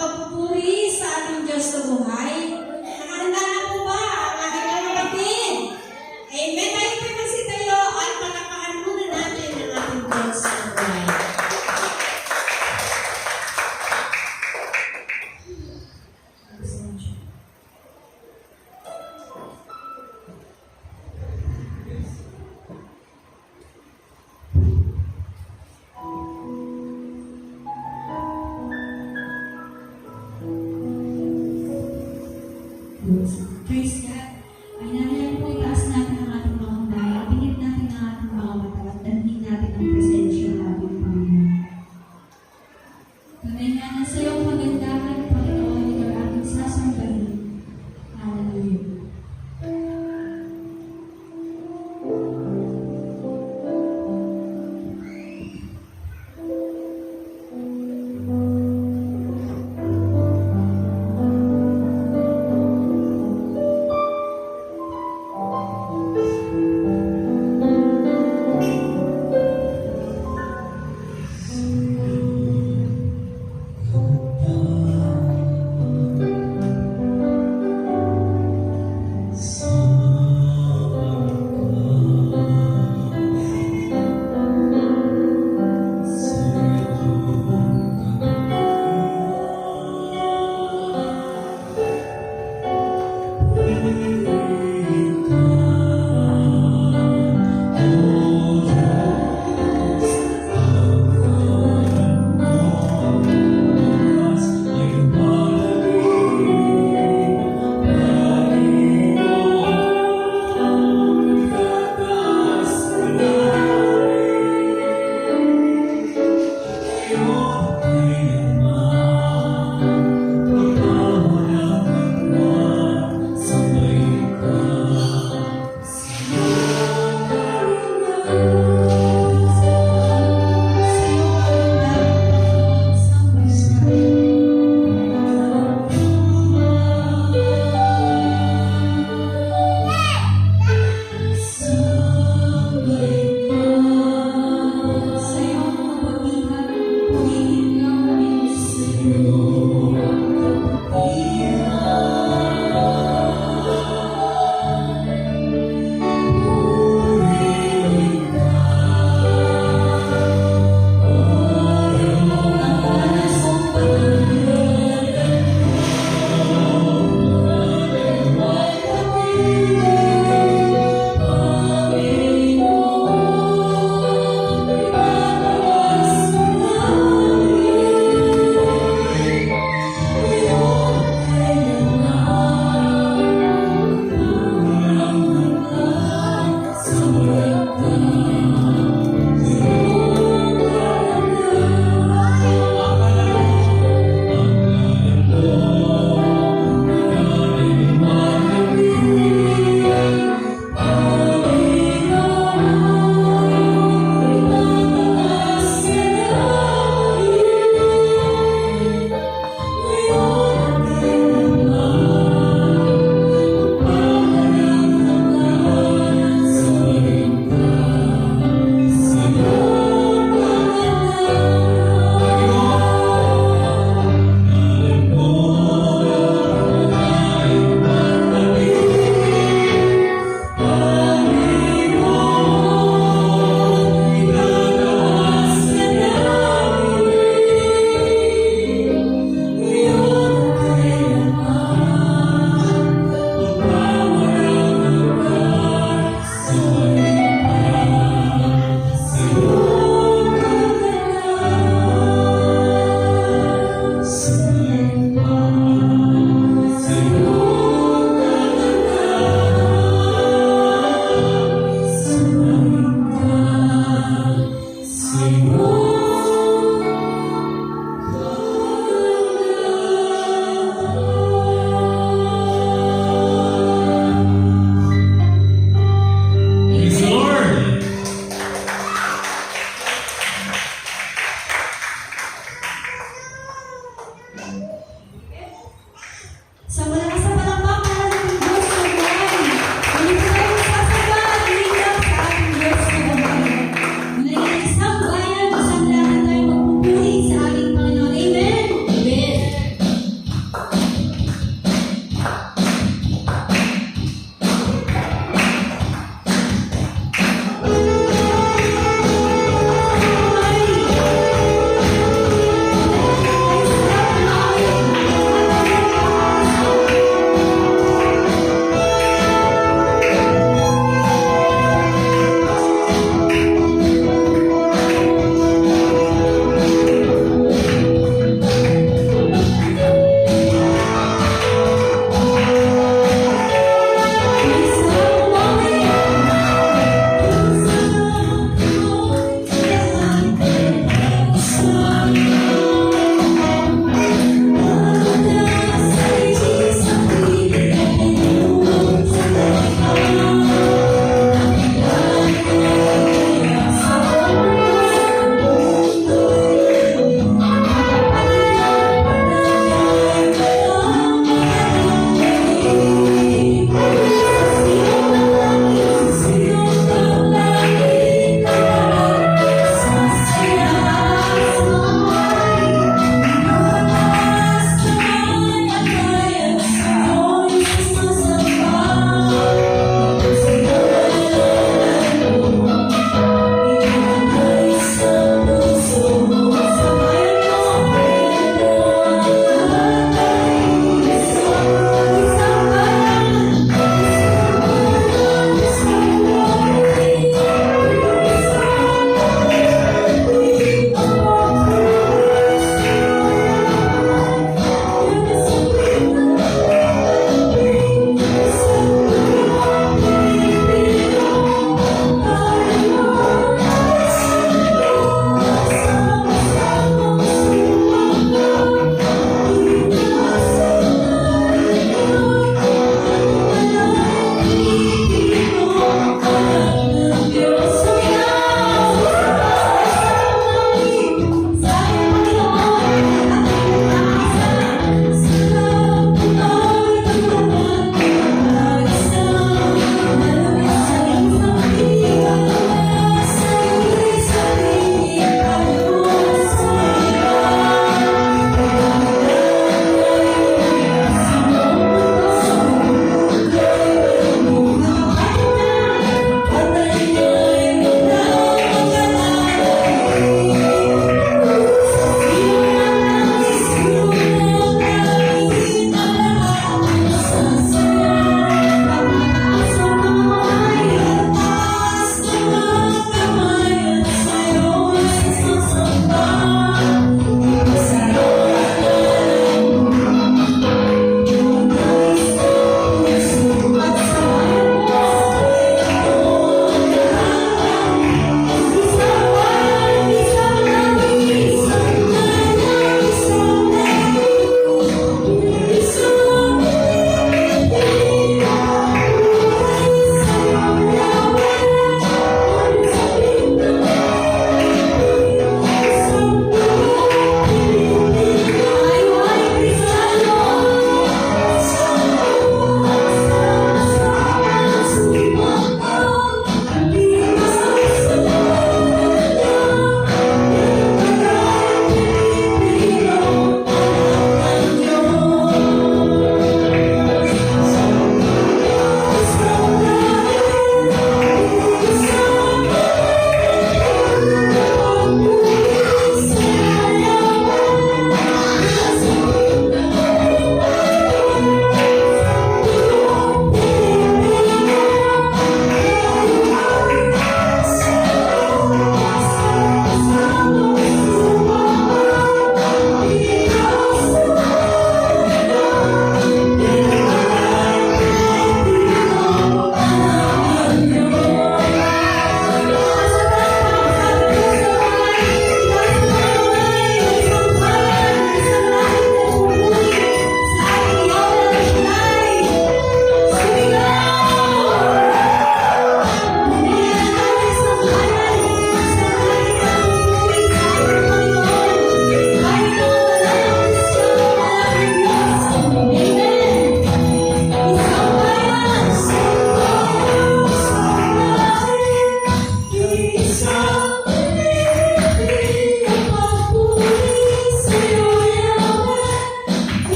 pagpupuri sa ating Diyos na buhay. Nakahanda na po ba ang ating mga kapatid? Amen. Tayo po'y magsitayo at palapakan muna natin ang ating Diyos na buhay. Praise God. Ay nangyayari po, itaas natin ang ating mga kamay. Pingit natin ang ating mga mata at damhin natin ang presensya ng ating Panginoon. Tunay nga na sa iyong pagandahan, Panginoon, ikaw ang ating sasambahin. Hallelujah.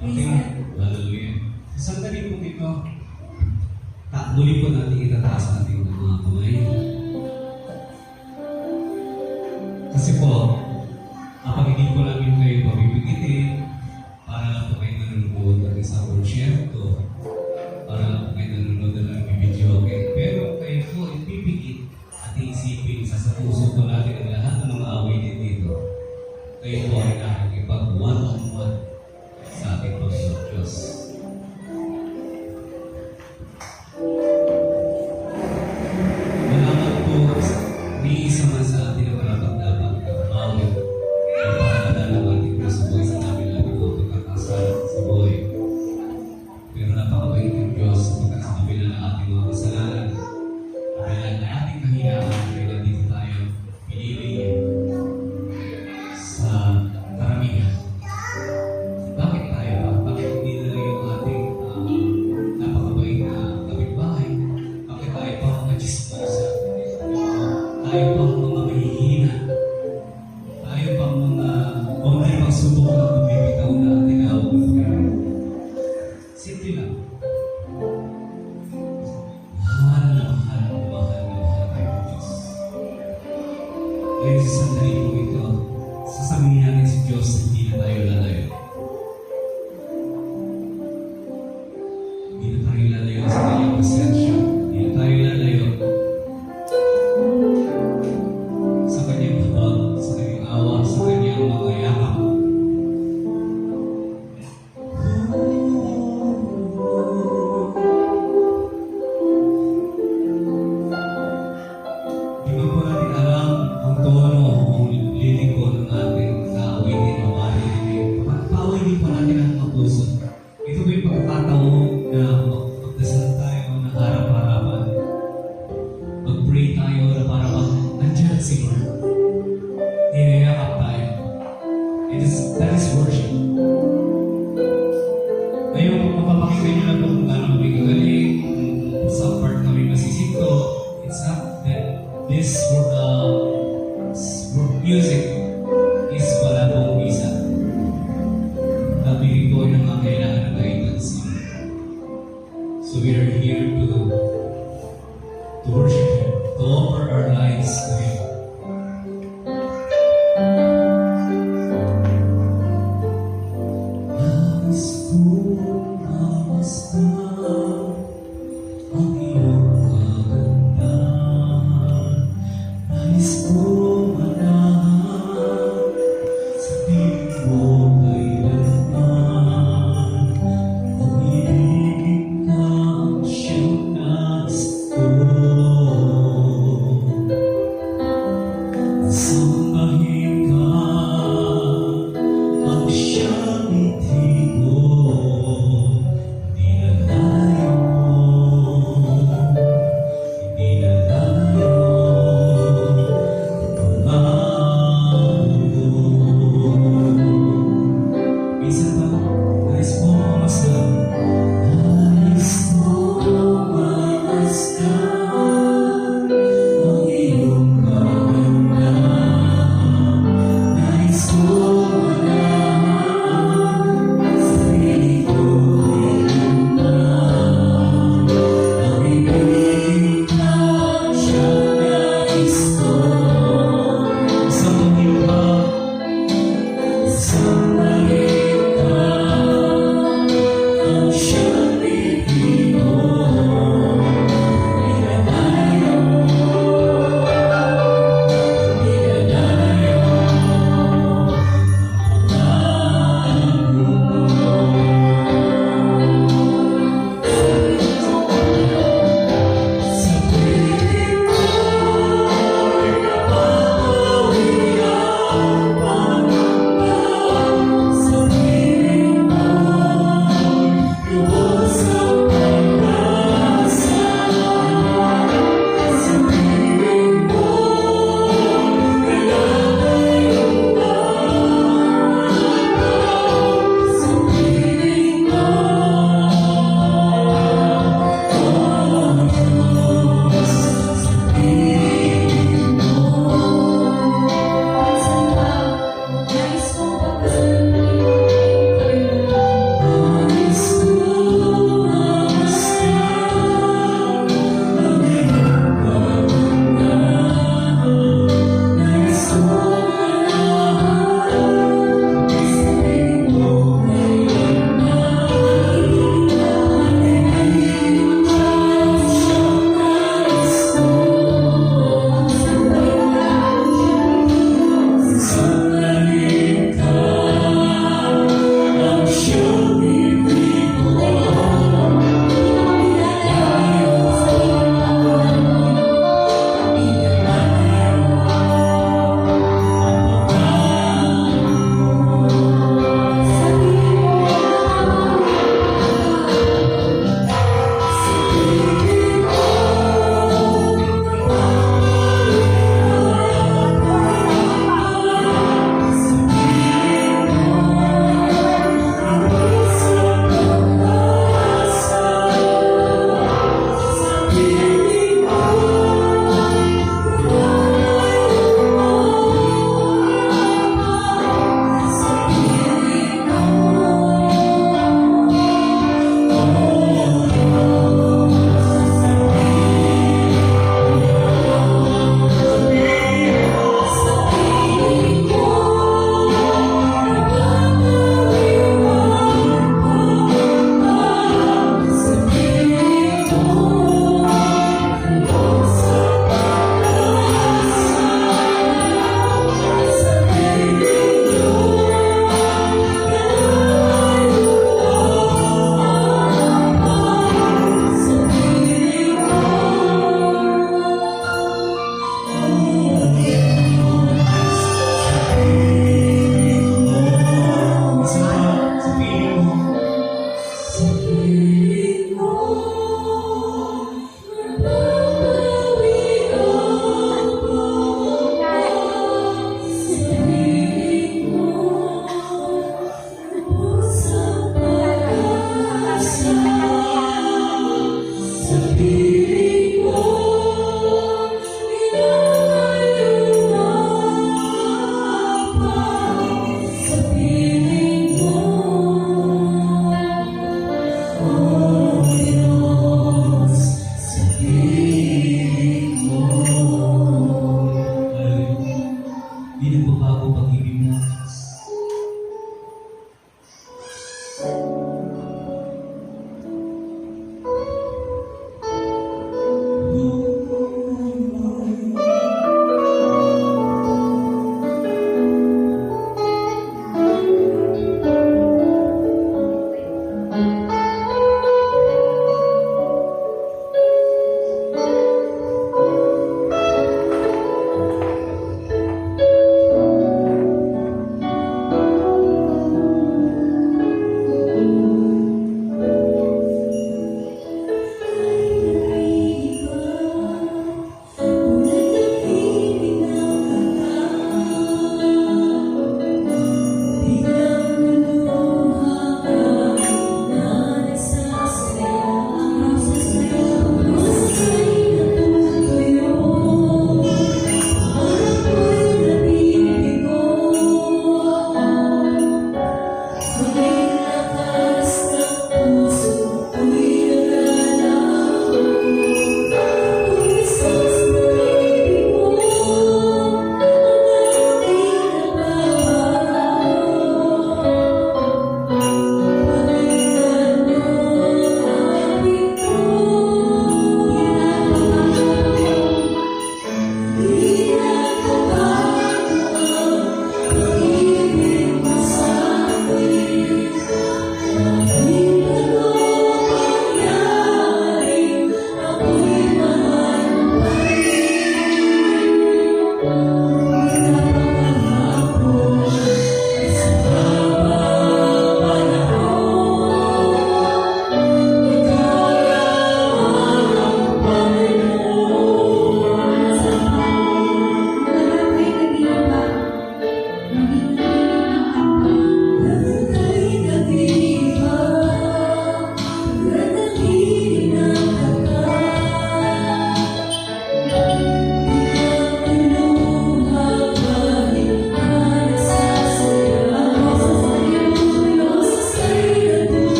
Praise Okay, God. hallelujah. Sandali po dito. Muli po natin itataas ang ating mga kamay. Kasi po, kapag hindi po namin kayo pabibigitin, para lang po kayo nanonood ng isang konsyerto, para lang po kayo nanonood ng video, okay? Pero kayo po ipipigit at iisipin sa puso po natin ang lahat ng mga awitin dito. Kayo po ay nakikipag one-on-one sa ating Panginoon Diyos. Malaman po, ni isa man sa atin ang marapat-dapat na awit ang pahalala ng ating Diyos sa buhay sa namin natin ang pagkakasal sa buhay. Pero napakabait ng Diyos sapagkat sa kabila ng ating mga kasalanan, kabila ng ating kahinaan, kaya nandito tayo, pinili niya sa karamihan. Bakit tayo ba? Bakit hindi na lang yung ating napakabait na kapitbahay? Bakit tayo pa mga chismosa? Tayo pa mga mahihina? Tayo pa mga only pagsubok na bumibitaw na tinawag ng Panginoon? Simple lang. Mahal na mahal na mahal na mahal tayo ng Diyos. Ngayon sa sandali po ito, sasabihin natin si Diyos na hindi na tayo lalayo. Hindi na tayo lalayo sa kanyang presensya. Hindi na tayo lalayo sa kanyang habag, sa kanyang awa, sa kanyang mga yakap. Di ba po natin alam ang tono, ang liling ko ng ating kaawitin o maririnig? Pagpawin din po natin ang mga puso. Ito ba yung pagkakataon na magdasal tayo ng harap-harapan? Mag-pray tayo na parang nandiyan si Lord. Niyayakap tayo. That is worship. Ngayon, mapapakinggan nyo na po kung gano'n kami kagaling, kung sa part kami masisinto. It's not that this music is wala pong visa. Nabili ko ng mga kailangan na guidance. So we are here to worship Him, to offer our lives to Him. Nais kong mamasdan ang iyong kagandahan. Nais kong manahan sa piling mo kailanman. Kung ibig ka ang siyang nais ko, sambahin ka ang siyang ngiti mo. Di na layo, di na layo, pangako.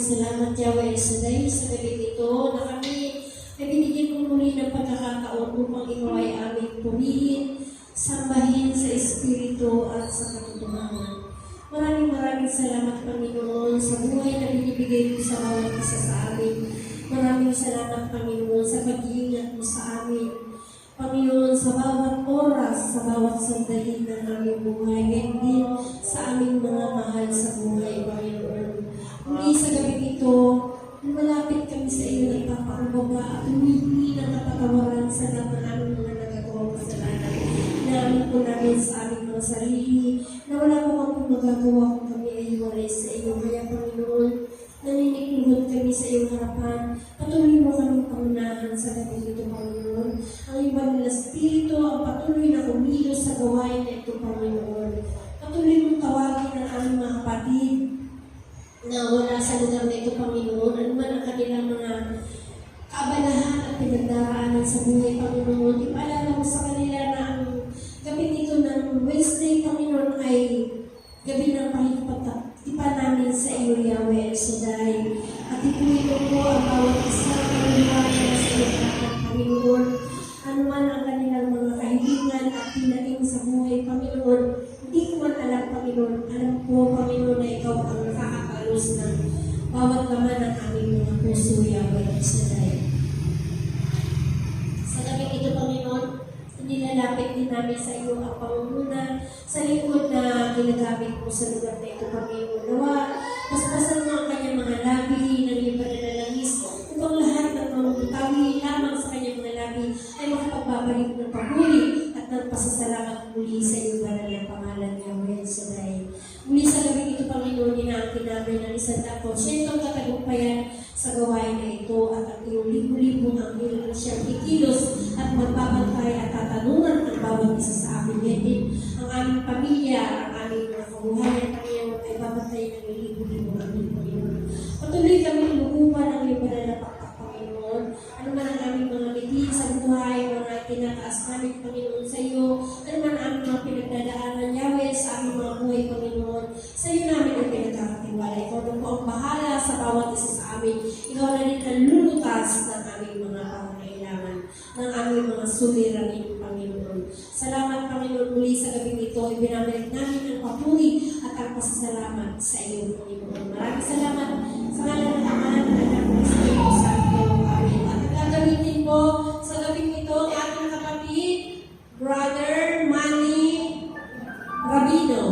salamat, Yahweh Shaddai, sa gabi ito na kami ay binigyan mo muli ng pagkakataon upang ikaw ay aming purihin, sambahin sa Espiritu at sa katotohanan. Maraming salamat, Panginoon, sa buhay na binibigay mo sa bawat isa sa amin. Maraming salamat, Panginoon, sa pag-iingat mo sa amin. Panginoon, sa bawat oras, sa bawat sandali ng aming buhay, ngayon din sa aming mga mahal sa buhay, Panginoon. Muli sa gabi ito, malapit kami sa iyo ng papakumbaba at humingi ng kapatawaran sa lahat ng aming mga nagagawang kasalanan. Namin po namin sa aming mga sarili, na wala mo kami magagawa kung kami ay hiwalay sa iyo. Kaya, Panginoon, naninikulot kami sa iyong harapan. Patuloy mo kaming pangunahan sa gabi ito, Panginoon. Ang ibang nila Espiritu ang patuloy na kumilos sa gawain na ito, Panginoon. Patuloy mong tawagin ang aming mga kapatid na wala sa lugar na ito, Panginoon. Ano man ang kanilang mga kaabalahan at pinagdaraanan sa buhay, Panginoon. Ipaalala mo sa kanila na ang gabi nito ng Wednesday, Panginoon, ay gabi ng pahigpatipan namin sa iyo, Yahweh Shaddai. At ituloy mo ang bawat isa ng paniwala sa iyo, Panginoon. Ano man ang kanilang mga kahilingan at pinating sa buhay, Panginoon, hindi ko man alam, Panginoon. Alam ko, Panginoon, na ikaw ang nakakapalos ng bawat laman ng aming mga puso, Yahweh Shaddai. Sa gabi ito, Panginoon, nilalapit din namin sa iyo ang pangunguna sa lingkod na ginagamit mo sa lugar na ito, Panginoon. Nawa, paspasan mo ang kanyang mga labi ng iyong pananalangis upang lahat ng mga butawi lamang sa kanyang mga labi ay makapagbabalik ng paguli at ng pasasalamat muli sa iyo banal na pangalan, Yahweh Shaddai. Muli sa gabi ito, Panginoon, inaangkin namin ang 100% katagumpayan sa gawain na ito at ang iyong libo-libong ang iyong siyang kikilos at magbabantay at tatanungan ang bawat isa sa amin. Ngayon, ang aming pamilya, ang aming mga kabuhayan, Panginoon, ay babantay ng libo-libong aming Panginoon. Patuloy kami lukupan ang iyong banal na pakpak, Panginoon. Ano man ang aming mga mitin sa buhay, mga tinataas namin, Panginoon, sa iyo. Ano man ang aming mga pinagdadaanan, Yahweh, sa aming mga buhay, Panginoon. Sa iyo namin ang pinagkakatiwala. Ikaw na po ang bahala sa bawat isa sa amin. Ikaw na rin ang lulutas ng aming mga pangangailangan, ng aming mga suliranin, Panginoon. Salamat, Panginoon, muli sa gabing ito. Ibinabalik namin ang papuri at ang pasasalamat sa iyo, Panginoon. Maraming salamat sa ngalan ng Ama, ng Anak, ng Espiritu Santo. Amen. At ang gagamitin po sa gabing ito, ang ating kapatid, Brother Manny Rabino.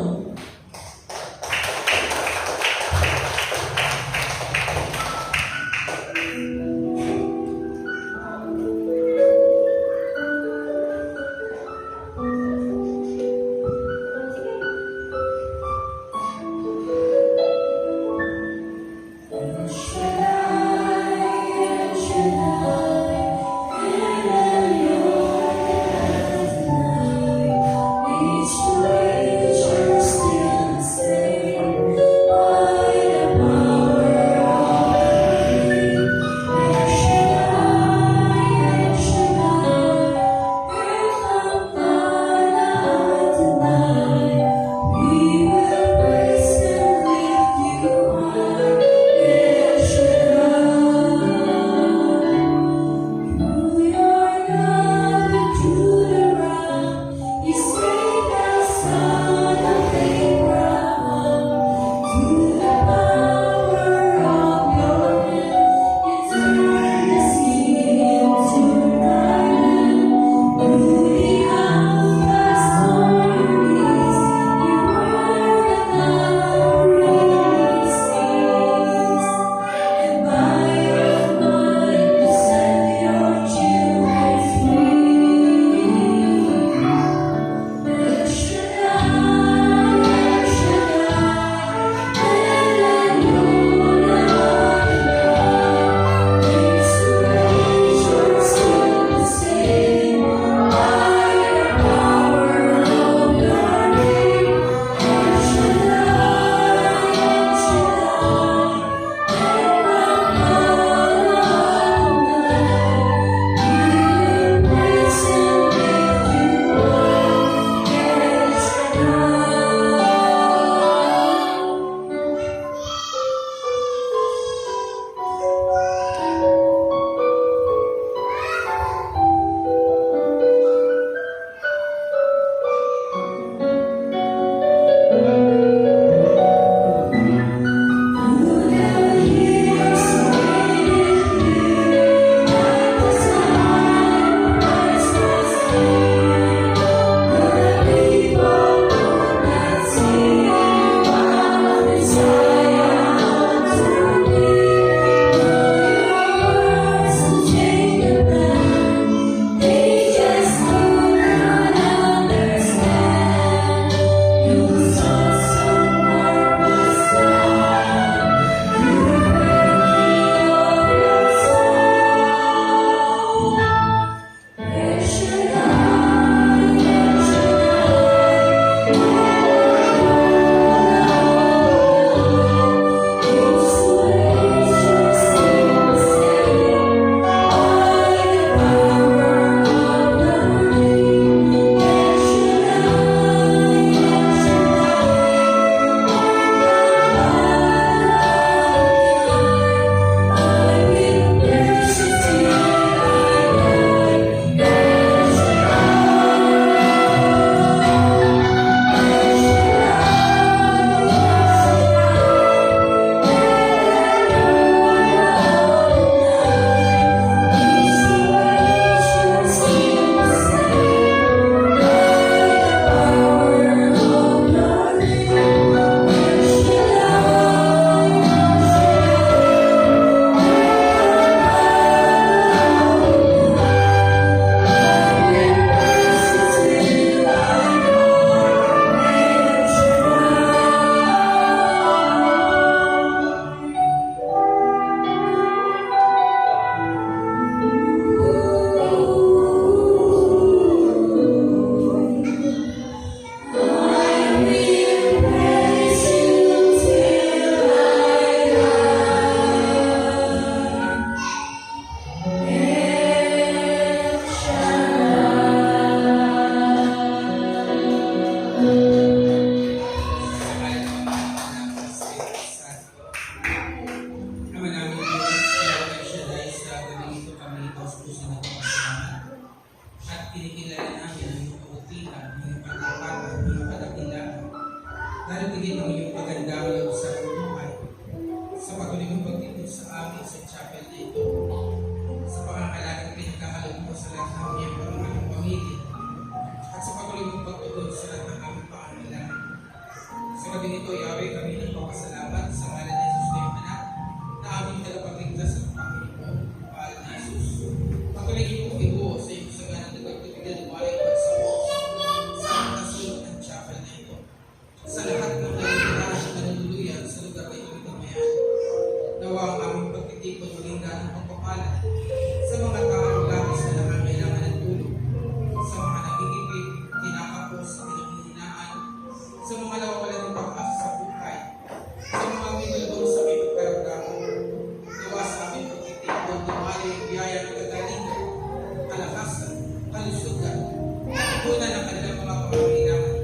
gabi nito, Yahweh, kami nagpapasalamat sa ngalan ng Jesus na iyong anak na aming tagapagligtas sa Panginoon, mahal na Jesus. Patuloy po ibuo sa iyong saganang nagpagpitigan ng walay at sa aming nasulot ng chapel na ito. Sa lahat ng nalilitas na naluluyan sa lugar na ito kamayan. Nawa ang aming pagtitipon maging ganang pagpapala sa mga taong labis na nangangailangan ng tulong, sa mga nagigipit, kinakapos, pinanghihinaan, sa mga nawawalan ng pag-asa sa buhay, sa mga minulong sa may pagkaramdaman. Nawa sa aming pagtitipon dumali ang biyaya ng kagalingan, kalakasan, kalusugan, tunan ng kanilang mga pangangailangan,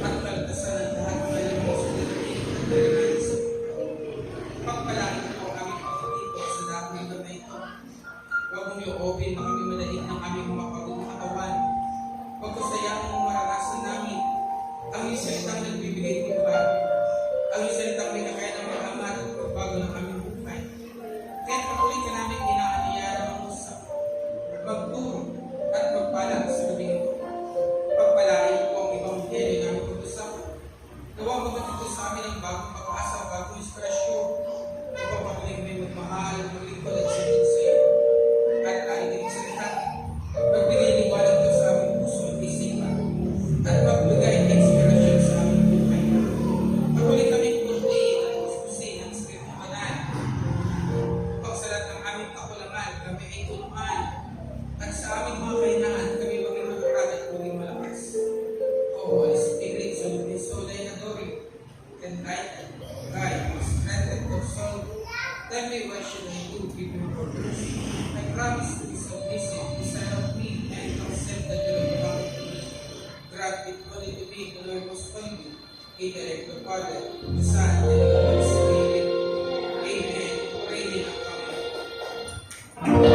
at kaltasan ng lahat ng kanilang mga suliranin at kalimanis. Pagpalain po ang aming pagtitipon sa lahat ng lugar na ito. Huwag mong i-open na kami manalig ng aming mga pagod na katawan. Huwag ko sayang mong maranasan namin ang iyong salitang nagbibigay buhay. Ang iyong salitang may kakaya ng mag-amat at pagbago ng aming buhay. Kaya patuloy ka namin inaaniya na mangusap, magturo at magpalang sa gabing ito. Pagpalain po ang ibang heri namin pag-usapan. Nawang mabatid ko sa amin ang bagong pag-asa, bagong inspirasyon. Upang patuloy kami magmahal, maglingkod at sunod sa iyo. At aligin sa lahat, magbigay liwanag ko sa aming puso at isipan, at magbigay ng inspirasyon sa aming buhay. Patuloy kaming purihin at puspusin ang sakit ng banal. Pagsalat ng aming kakulangan, kami ay tulungan, at sa aming mga kahinaan, kami maging matatag at maging malakas. O Holy Spirit, so soul ay adore, enlighten, guide, strengthen, console. Tell me what should I do, give me purpose. I promise to be submissive, desire of me, and accept the will of God. Grant it only to me, the Lord most holy, intellect the Father, the Son, and the Holy Spirit. Amen. Purihin ang Panginoon.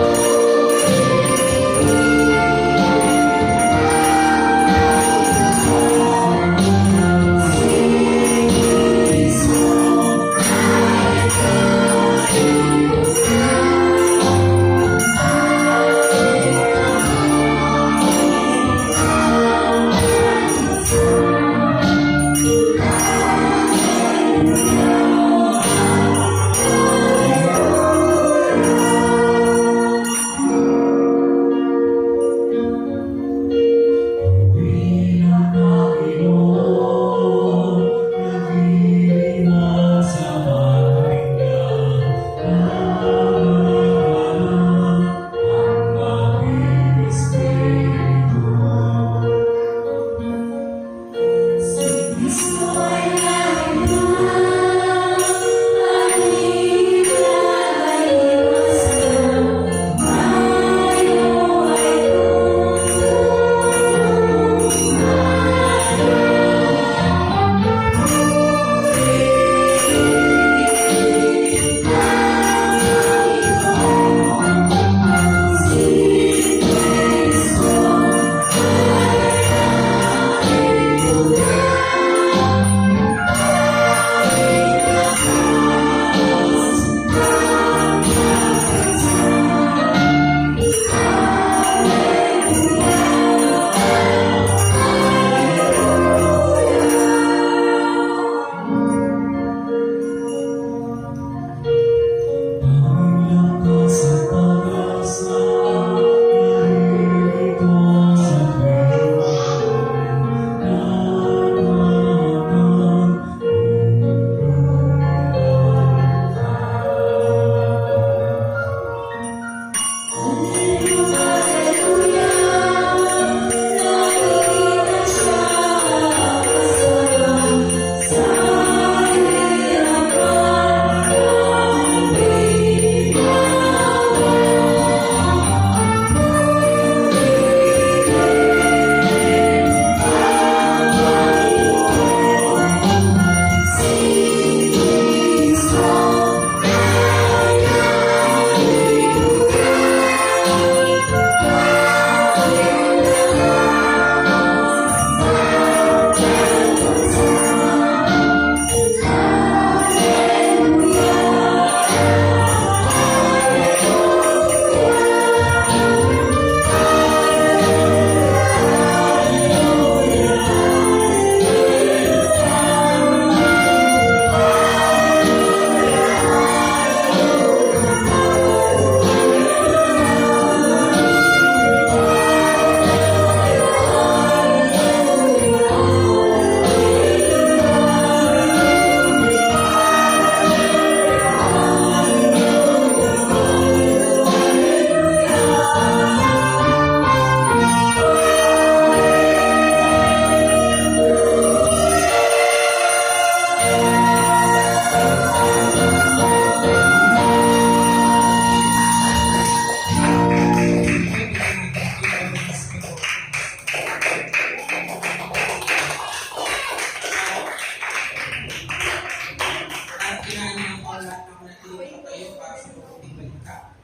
narito tayo para sa mabuting balita.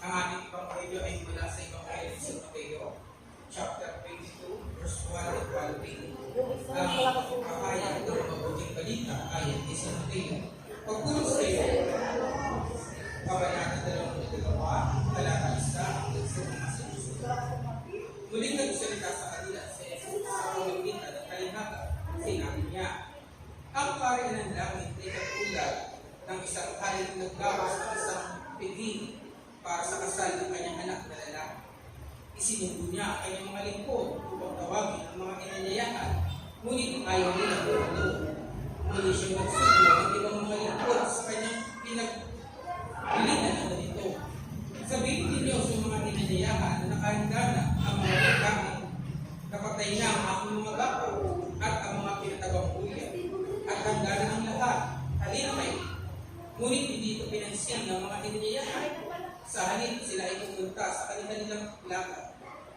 Ang ating pangkayo ay mula sa Ebanghelyo ni San Mateo, chapter 22, verse 1 and following. Ang pagpapahayag ng mabuting balita ayon ni San Mateo. Pagpulong sa iyo, Kabanata 22, talata 1 hanggang sa mga sinusunod. Muling nagsalita sa kanila sa Jesus sa pamamagitan ng kalinhaga. Sinabi niya, ang kaharian ng langit ay katulad ng isang hari na naglawas ng isang piging para sa kasal ng kanyang anak na lalaki. Isinundo niya ang kanyang mga lingkod upang tawagin ang mga inanyayahan, ngunit ayaw nila dumalo. Muli siyang nagsugo ang ibang mga lingkod sa kanyang pinagbilinan na ganito. Sabihin ninyo sa mga inanyayahan na nakahanda na ang mga pagkain, kapatay na ang aking mga gapo at ang mga pinatagawang kuya, at handa na ang lahat. Halina kayo. Ngunit hindi ito pinansin ng mga inanyayahan. Sa halip, sila ay pumunta sa kanilang lakad.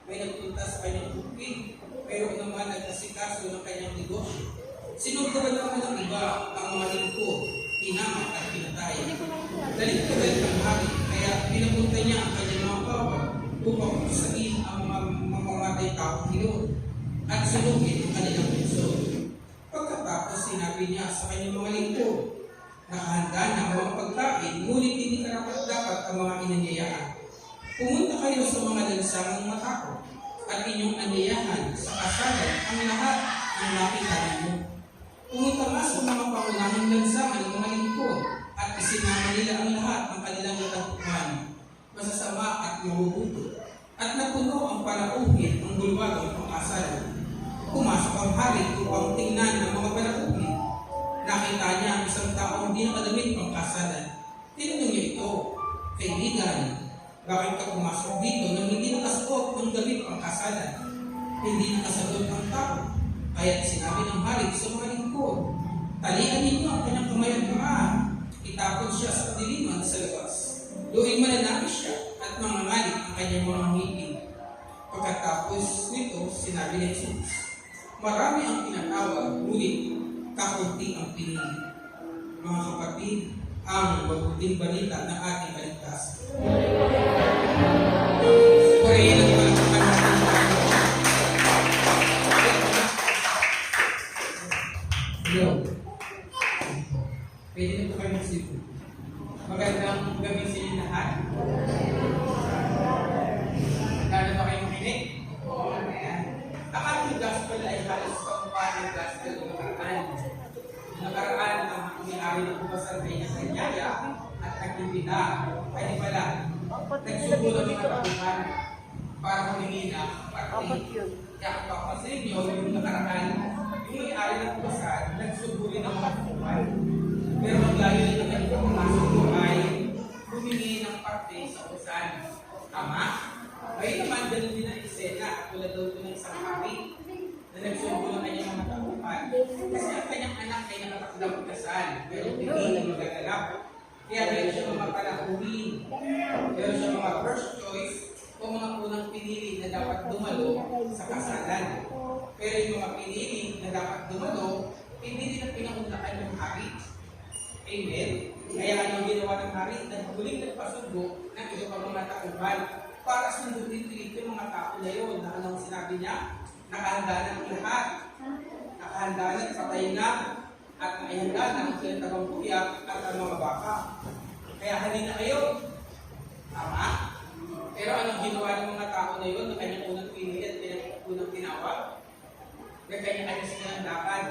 May nagpunta sa kanyang bukid, pero naman nagkasikaso ng kanyang negosyo. Sinuntukan naman ng iba ang mga lingkod, tinama at pinatay. Dalit-dalit ang hari, kaya pinapunta niya ang kanyang mga bawal upang pusain ang mga mamamatay taong iyon at sunugin ang kanilang puso. Pagkatapos sinabi niya sa kanyang mga lingkod, nakahanda na ang mga pagkain, ngunit hindi karapat-dapat ang mga inanyayahan. Pumunta kayo sa mga lansangang matako at inyong anyayahan sa kasalan ang lahat ng nakita ninyo. Pumunta nga sa mga pangunahing lansangan ng mga lingkod at isinama nila ang lahat ng kanilang natagpuan, masasama at mahuhuto. At napuno ang palauhin ng bulwagang pang-asalan. Pumasok ang hari upang tingnan ang mga palauhin. Nakita niya ang isang taong hindi nakadamit pang kasalan. Tinanong niya ito, kaibigan, bakit ka pumasok dito nang hindi nakasuot ng damit pang kasalan? Hindi nakasagot ang tao. Kaya't sinabi ng hari sa mga lingkod, talian ninyo ang kanyang kamay at paa. Itapon siya sa kadiliman sa labas. Doon mananakit siya at mangangalit ang kanyang mga ngipin. Pagkatapos nito, sinabi ni Jesus, marami ang tinatawag, ngunit kakunti ang pinili. Mga kapatid, ang mabuting balita ng ating kaligtasan. Purihin ang palakpakan natin tayo. Hello. Pwede na po kayo magsipo. Magandang gabi sa inyo lahat. Gano'n ba kayo makinig? Oo. Ang ating gospel ay halos kampanya gospel ng nakaraan. Nakaraan ang may-ari ng bukasan ay nakanyaya at nagtimpina. Kaya pala, nagsubo ng mga tapuhan para humingi ng parte. Kaya kung papansin nyo, yung nakaraan, yung may-ari ng bukasan, nagsubo rin ng mga tapuhan. Pero ang layunin ng kanyang pagpapasok ay humingi ng parte sa bukasan. Tama? Ngayon naman, ganun din ang eksena. Tulad daw ito ng isang hari na nagsubo ng kanyang mga tapuhan. Kasi ang kanyang anak ay nakatakdang pagkasal, pero hindi na magagalap. Kaya meron siya mga palakuhin, meron siya mga first choice o mga unang pinili na dapat dumalo sa kasalan. Pero yung mga pinili na dapat dumalo, hindi na pinaunlakan ng hari. Amen? Kaya anong ginawa ng hari? Naghuling nagpasubo ng iba pang mga takuhan para sundutin yung mga tao na yun na anong sinabi niya? Nakahanda na ang lahat. Nakahanda na, patay na, at nakahanda na ang sinatagong kuya at ang mga baka. Kaya halina kayo. Tama? Pero anong ginawa ng mga tao na yun na kanyang unang pinili at unang tinawag? Na kanyang ayos na ng lakad.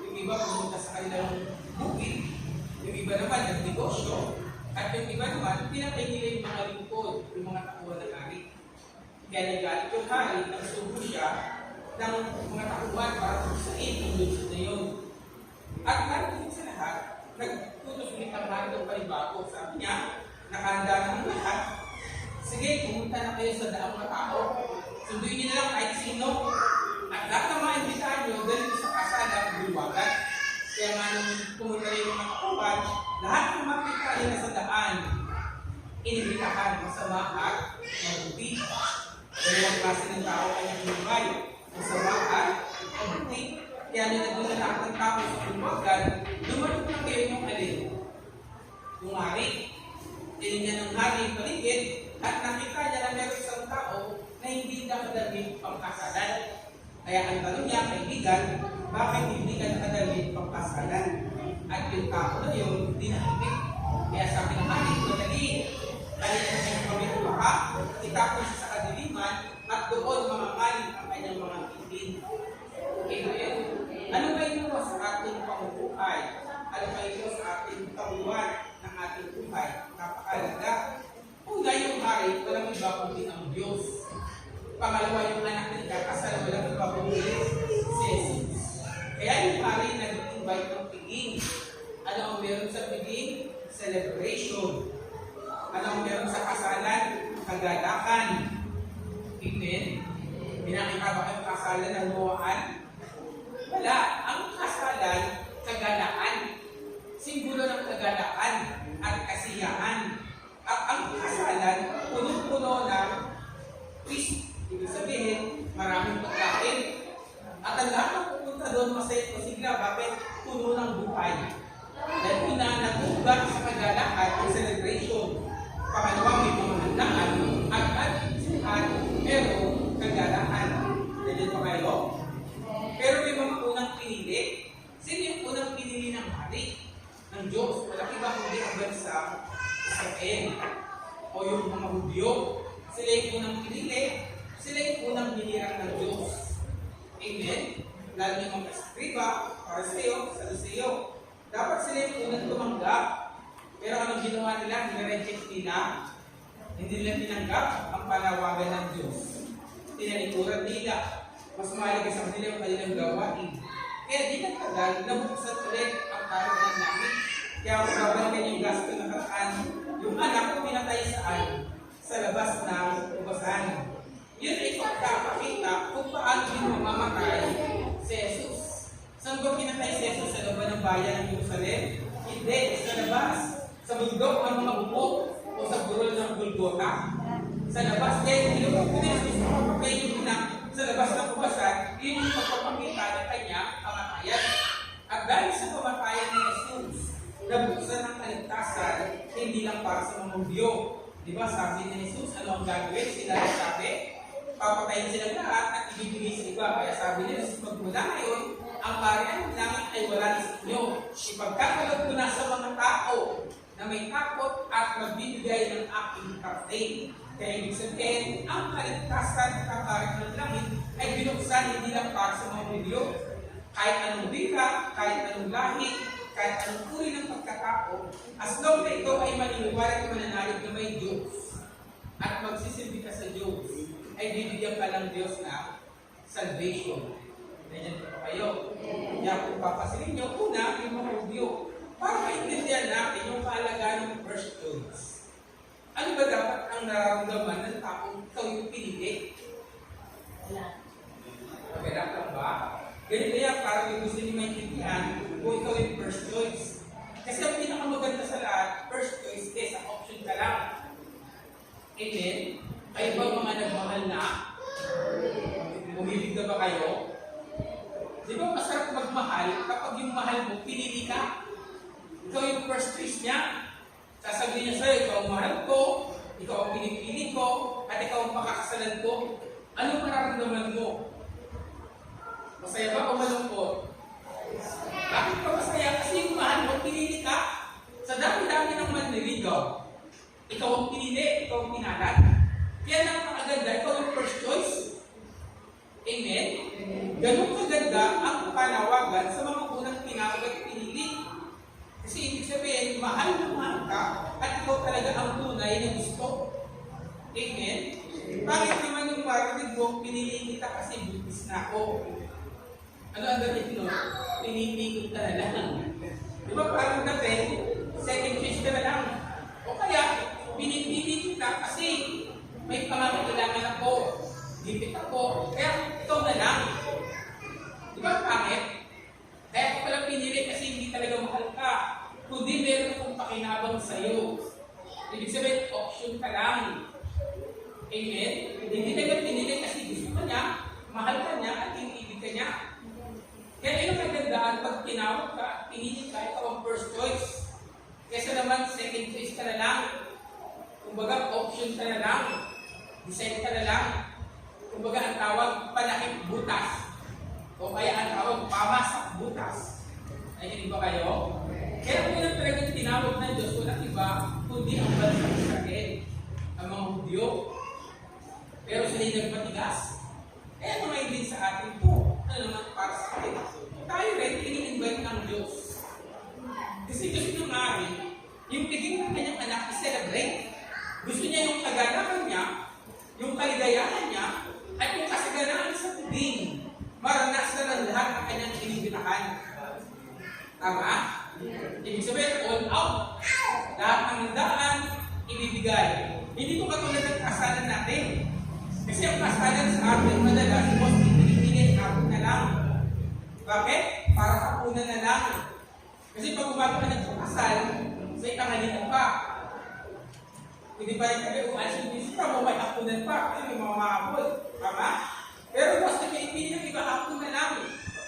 Yung iba pumunta sa kanilang bukid. Yung iba naman nagnegosyo. At yung iba naman, pinatay nila yung mga lingkod, yung mga takuhan ng hari. Kaya nagalit yung hari, nagsubo siya ng mga takuhan para pusain ang lunsod na yun. At natin sa lahat, nagtutos ulit ang hari ng panibago. Sabi niya, nakahanda na ang lahat. Sige, pumunta na kayo sa daang mga tao. Sunduin niyo na lang kahit sino. At lahat ng mga imbitahan nyo, dahil sa kasada, bulwagan. Kaya nga nung pumunta rin yung mga takuhan, lahat ng makita ay nasa daan, inibitahan masama at mabuti. Dalawang klase ng tao ay nagmumay, masama at mabuti. Kaya nung nagmula lahat ng tao sa bulwagan, lumalit na kayo yung alin. Yung hari. pagkakasalan. Kaya ang tanong niya, kaibigan, bakit hindi ka nakadalhin pagkasalan? At yung tao na yun, dinahimik. Kaya sabi ng hari, madali, dahil na siyang pamilya ka, itapon siya sa kadiliman, at doon mamamalin ang kanyang mga kitin. Amen. Ano ba ito sa ating pamumuhay? Ano ba ito sa ating tauhan ng ating buhay? Napakalaga. Una yung hari, walang iba kundi ang Diyos. Pangalawa yung anak ng kakasal, walang iba kundi si Jesus. Kaya yung hari nag-invite ng piging. Ano ang meron sa piging? Celebration. Ano ang meron sa kasalan? Kagalakan. Amen. Pinakita ba ang kasalan ng Noaan? Wala. Ang kasalan, kagalaan. Simbolo ng kagalaan at kasiyahan. At ang kasalan, punong-puno ng feast. Ibig sabihin, maraming pagkain. At ang lahat ng pupunta doon, masaya o sigla, bakit? Puno ng buhay. Dahil una, nag-ugat sa kagalaan ang celebration. Pangalawa, may mga handaan at sihan, pero kagalaan. Dahil pa kayo? Pero may mga unang pinili. Sino yung unang pinili ng hari? Ng Diyos. Walang iba kundi ang bansa Israel. O yung mga Hudyo. Sila yung unang pinili. Sila yung unang binirang ng Diyos. Amen? Lalo yung mga eskriba, Pariseo, Saduceo. Dapat sila yung unang tumanggap. Pero anong ginawa nila? Nire-reject nila. Hindi nila tinanggap ang panawagan ng Diyos. Tinalikuran nila. Mas mahalaga sa kanila yung kanilang gawain. Kaya di nagtagal, nabuksan ulit ang karamihan namin. Kaya kung babalikan yung gasto na kataan, yung anak ko pinatay saan? Sa labas ng ubasan. Yun ay pagkakakita kung paano din mamamatay si Jesus. Saan ba pinatay si Jesus? Sa labas ng bayan ng Jerusalem? Hindi, sa labas. Sa bundok ng mga bukok o sa burol ng Golgota. Sa labas, hindi ko kung Jesus mapapatay yung ina sa labas ng ubasan, yun yung pagpapakita ng kanyang kamatayan. At dahil sa kamatayan ni Jesus, nabuksan ng kaligtasan, hindi lang para sa mga Hudyo. Diba, sabi ni Jesus, ano ang gagawin? Sila sabi, papatayin silang lahat at ibibigay sa iba. Kaya sabi ni Jesus, magmula ngayon, ang kaharian ng langit ay wala na sa inyo. Ipagkakalog ko na sa mga tao na may takot at magbibigay ng aking kapatid. Kaya ibig sabihin, ang kaligtasan ng kaharian ng langit ay binuksan hindi lang para sa mga Hudyo. Kahit anong bika, kahit anong lahi, kahit anong uri ng pagkatao, as long na ito ay maniniwala at mananalig na may Diyos at magsisilbi ka sa Diyos, ay bibigyan ka ng Diyos na salvation. Ganyan pa kayo. Kaya kung papasilin nyo, una, yung mga Hudyo, para maintindihan natin yung kaalagaan ng first choice. Ano ba dapat ang nararamdaman ng taong ikaw yung pinili? Wala lang ba? Ganito yan, para may gusto niyo maintindihan kung ikaw yung first choice. Kasi ang pinakamaganda sa lahat, first choice is ang option ka lang. Amen? Kayo ba mga nagmahal na? Umibig na ba kayo? Di ba masarap magmahal kapag yung mahal mo, pinili ka? Ikaw yung first choice niya. Sasabihin niya sa'yo, ikaw ang mahal ko, ikaw ang pinipili ko, at ikaw ang pakakasalan ko. Ano mararamdaman mo? Masaya ba o malungkot? Bakit ka masaya? Kasi yung mahal mo, pinili ka. Sa dami-dami ng manliligaw, ikaw ang pinili, ikaw ang pinalat. Kaya napakaganda, ikaw yung first choice. Amen? Ganun kaganda ang panawagan sa mga unang tinawag at pinili. Kasi ibig sabihin, mahal na mahal ka at ikaw talaga ang tunay na gusto. Amen? Bakit naman yung marinig mo, pinili kita kasi buntis na ako? Ano ang damit nun? Pinipikot ka na lang. Di ba parang dati, second choice ka na lang. O kaya, pinipili kita kasi may pangangailangan ako. Gipit ako. Kaya ikaw na lang. Di ba pangit? Kaya ako pala pinili kasi hindi talaga mahal ka. Kundi meron akong pakinabang sa'yo. Ibig sabihin, option ka lang. Amen? Hindi talaga pinili kasi gusto ka niya, mahal ka niya, at iniibig ka niya. Kaya yung magandaan, pag tinawag ka, pinili ka, ikaw ang first choice. Kesa naman, second choice ka na lang. Kumbaga, option ka na lang. Decide ka na lang. Kumbaga ang tawag panakip butas. O kaya ang tawag pamasak butas. Ay, ba kayo? Kaya kung yung talagang tinawag ng Diyos, walang iba, kundi ang bansang Israel, ang mga Hudyo. Pero sila yung nagpatigas. Kaya naman din sa atin po, ano naman para sa atin. Tayo rin, ini-invite ng Diyos. Kasi gusto nyo nga rin, yung piging ng kanyang anak i-celebrate. Gusto niya yung kaganahan niya, yung kaligayahan niya, at yung kasaganaan sa piging. Maranasan ng lahat ng kanyang inibitahan. Tama? Ibig sabihin, all out. Lahat ng handaan, ibibigay. Hindi ko katulad ng kasalan natin. Kasi ang kasalan sa atin, madalas, most pinipili hapon na lang. Bakit? Para hapunan na lang. Kasi pag umaga ka nagpapasal, sa itanghalian pa. Hindi pa rin kami umalis yung bisita mo, may hapunan pa. Kasi may mga mahapon. Tama? Pero mas pinipili ng iba hapon na lang.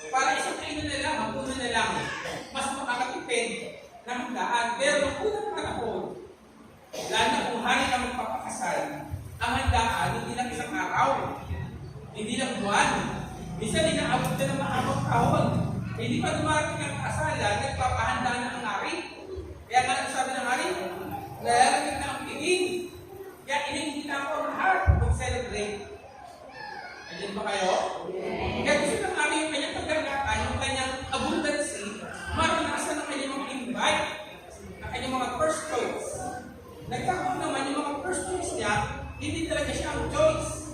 Para isang kainan na lang, hapunan na lang. Mas makakatipid ng handaan. Pero nung unang panahon, lalo na kung hari ka magpapakasal, ang handaan, hindi lang isang araw, hindi lang buwan. Minsan, inaabot na ng mahabang taon. Hindi pa dumarating ang kasalan, nagpapahanda na ang hari. Kaya nga sabi ng hari, nalalagay na ang piging. Kaya iniinita ako ang lahat mag-celebrate. Ayun ba kayo? Kaya gusto ng hari yung kanyang pagkagatan, yung kanyang abundancy, maranasan ng kanyang mga invite, ang kanyang mga first choice. Nagkakaroon naman yung mga first choice niya, hindi talaga siya ang choice.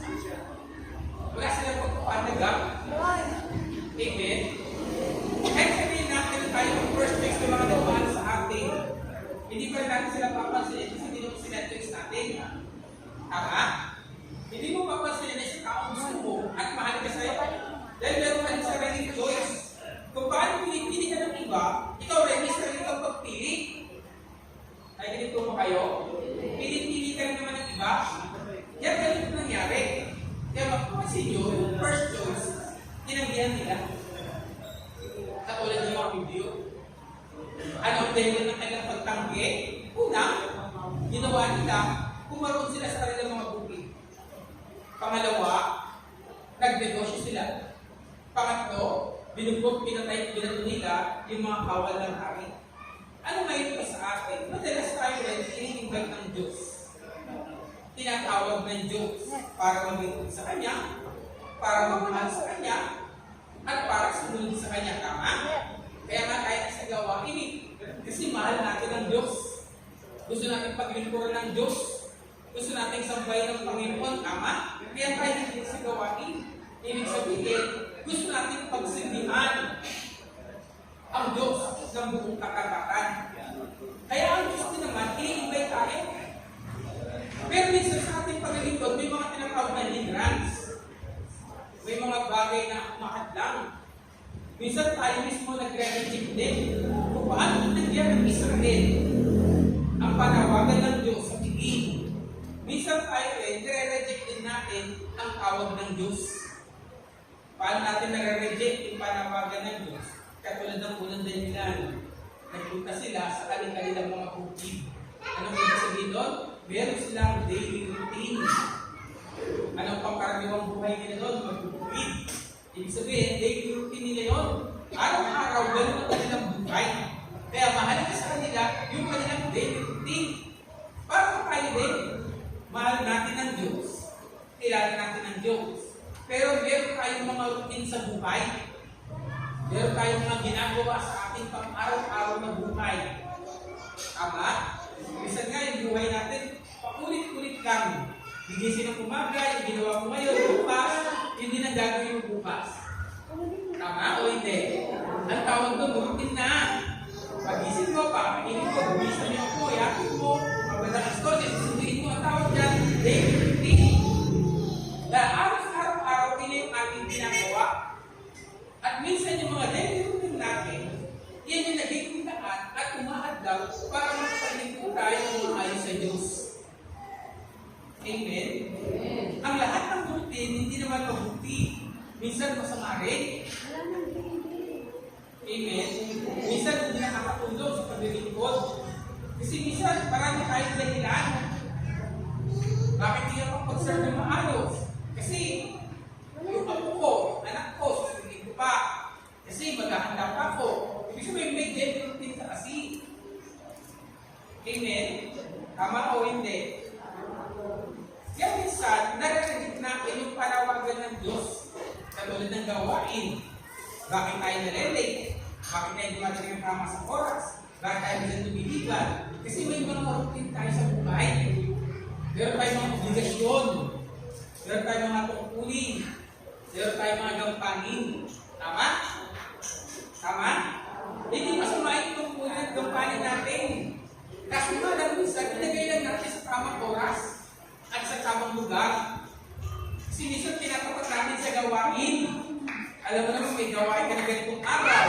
Wala silang pagpapanagap. Amen? Kahit sabihin natin na tayo ang first choice ng mga dumaan sa atin, hindi pa rin natin sila papansin kasi hindi mo sila choice natin. Tama? Hindi mo papansin na isang taong gusto mo at mahal ka sa'yo. Dahil meron ka rin sariling choice. Kung paano pinipili ka ng iba, ikaw rin may sarili kang pagpili. Ay, ganito mo kayo? Pinipili ka rin naman ng iba. Yan ganito nangyari. Kaya mapapansin nyo, yung first choice, tinanggihan nila. Katulad ng mga video. Ano ang dahilan ng kanilang pagtanggi? Una, ginawa nila, kumaroon sila sa kanilang mga bukid. Pangalawa, nagnegosyo sila. Pangatlo, binugbog, pinatay, binato nila yung mga kawal ng hari. Ano ngayon pa sa atin? Madalas tayo rin ini-invite ng Diyos. Tinatawag ng Diyos para maglingkod sa Kanya, para magmahal sa Kanya, at para sumunod sa Kanya. Tama? Kaya nga tayo sa gawain kasi mahal natin ang Diyos. Gusto natin paglingkuran ng Diyos. Gusto natin sambahin ng Panginoon. Tama? Kaya tayo dito sa gawain. Ibig sabihin, gusto natin pagsindihan ang Diyos ng buong kakapatan. Kaya ang Diyos din naman, ini-invite tayo. Pero minsan sa ating paglilingkod, may mga tinatawag na hindrance. May mga bagay na makadlang. Minsan tayo mismo nagre-reject din. Kung paano nangyari ng Israel ang panawagan ng Diyos sa tingin. Minsan tayo rin, nire-reject din natin ang tawag ng Diyos. Paano natin nare-reject yung panawagan ng Diyos? Katulad ng unang dahilan. Nagpunta sila sa kanilang mga bukid. Anong ibig sabihin doon? Meron silang daily routine. Anong pangkaraniwang buhay nila doon? Magbubukid. Ibig sabihin, daily routine nila yun. Araw-araw, ganun ang kanilang buhay. Kaya mahalaga sa kanila yung kanilang daily routine. Para tayo din, mahal natin ang Diyos. Kilala natin ang Diyos. Pero meron tayong mga routine sa buhay. Meron tayong mga ginagawa sa ating pang-araw-araw na buhay. Tama? Minsan nga yung buhay natin, paulit-ulit lang. Gigising ng umaga, yung ginawa mo ngayon, bukas, hindi na gagawin mo bukas. Tama o hindi? Ang tawag doon, routine na. Pagising mo, pakainin mo, bumisan niyo ako, yakin mo, mabadalas ko, susunduin mo, ang tawag dyan, daily routine. Dahil araw-araw, ini yung ating ginagawa. At minsan yung mga daily routine natin, yan yung naging daan at umahadlaw para makapaglingkod tayo ng maayos sa Diyos. Amen? Ang lahat ng routine, hindi naman mabuti. Minsan masama rin. Amen? Minsan hindi nakakatulong sa paglilingkod. Kasi minsan marami tayong dahilan. Bakit hindi ako pag-serve ng maayos? Kasi Tama o hindi? Yan minsan, naririnig natin yung panawagan ng Diyos sa tulad ng gawain. Bakit tayo nalilate? Bakit tayo dumadating ang tama sa oras? Bakit tayo minsan tumiligan? Kasi may mga routine tayo sa buhay. Meron tayong mga obligasyon. Meron tayong mga tungkulin. Meron tayong mga gampanin. Tama? Tama? Hindi masama yung tungkulin at gampanin natin. Kaso nga lang minsan, ilagay lang natin sa tamang oras at sa tamang lugar. Kasi minsan tinatapat natin sa gawain. Alam mo naman may gawain ka na ganitong araw.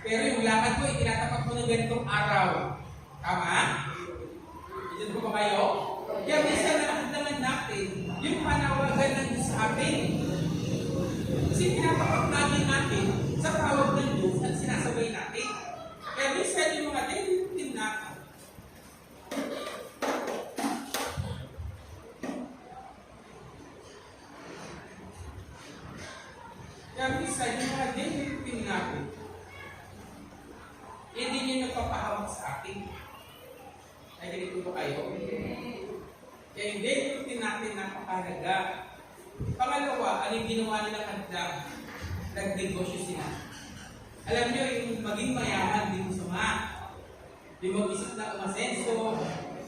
Pero yung lakad mo, itinatapat mo na ganitong araw. Tama? Diyan po ba kayo? Kaya minsan nakakadaman natin yung panawagan ng Diyos sa atin. Kasi tinatapat natin sa tawag ng Diyos at sinasabay natin. Kaya minsan yung mga daily routine natin, kaya minsan yung mga daily routine natin, hindi nyo nagpapahamak sa atin. Ay, ganito ba kayo? Kaya yung daily routine natin napakahalaga. Pangalawa, ano yung ginawa nila kanila? Nag-negosyo sila. Alam nyo, yung maging mayaman, di masama. Yung mag-isip na umasenso,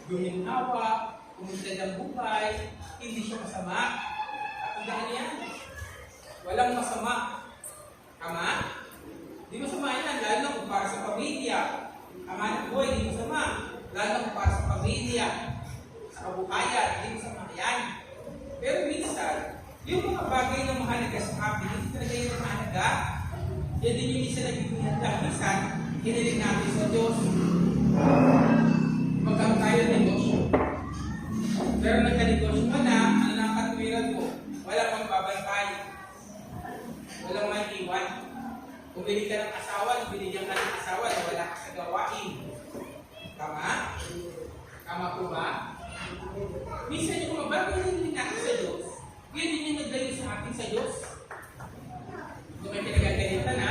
guminhawa, umunted ang buhay, hindi siya masama. Tandaan yan. Walang masama. Tama? Di masama yan, lalo na kung para sa pamilya. Ama ng buhay, di masama. Lalo na kung para sa pamilya. Sa kabuhayan, di masama yan. Pero minsan, yung mga bagay na mahalaga sa atin, hindi talaga yung mahalaga. Yan din yung isa nagiging minsan, hinilig natin sa Diyos. Magkakaroon tayo ng negosyo. Pero nagka-negosyo mo na, ano na ang katuwiran mo? Wala kang babantay. Walang may iwan. Kung bili ka ng asawa, binigyan ka ng asawa na wala ka sa gawain. Tama? Tama po ba? Minsan yung mga bagay na hindi natin sa Diyos, yun din yung naglayo sa atin sa Diyos. Kung may pinagagalitan na,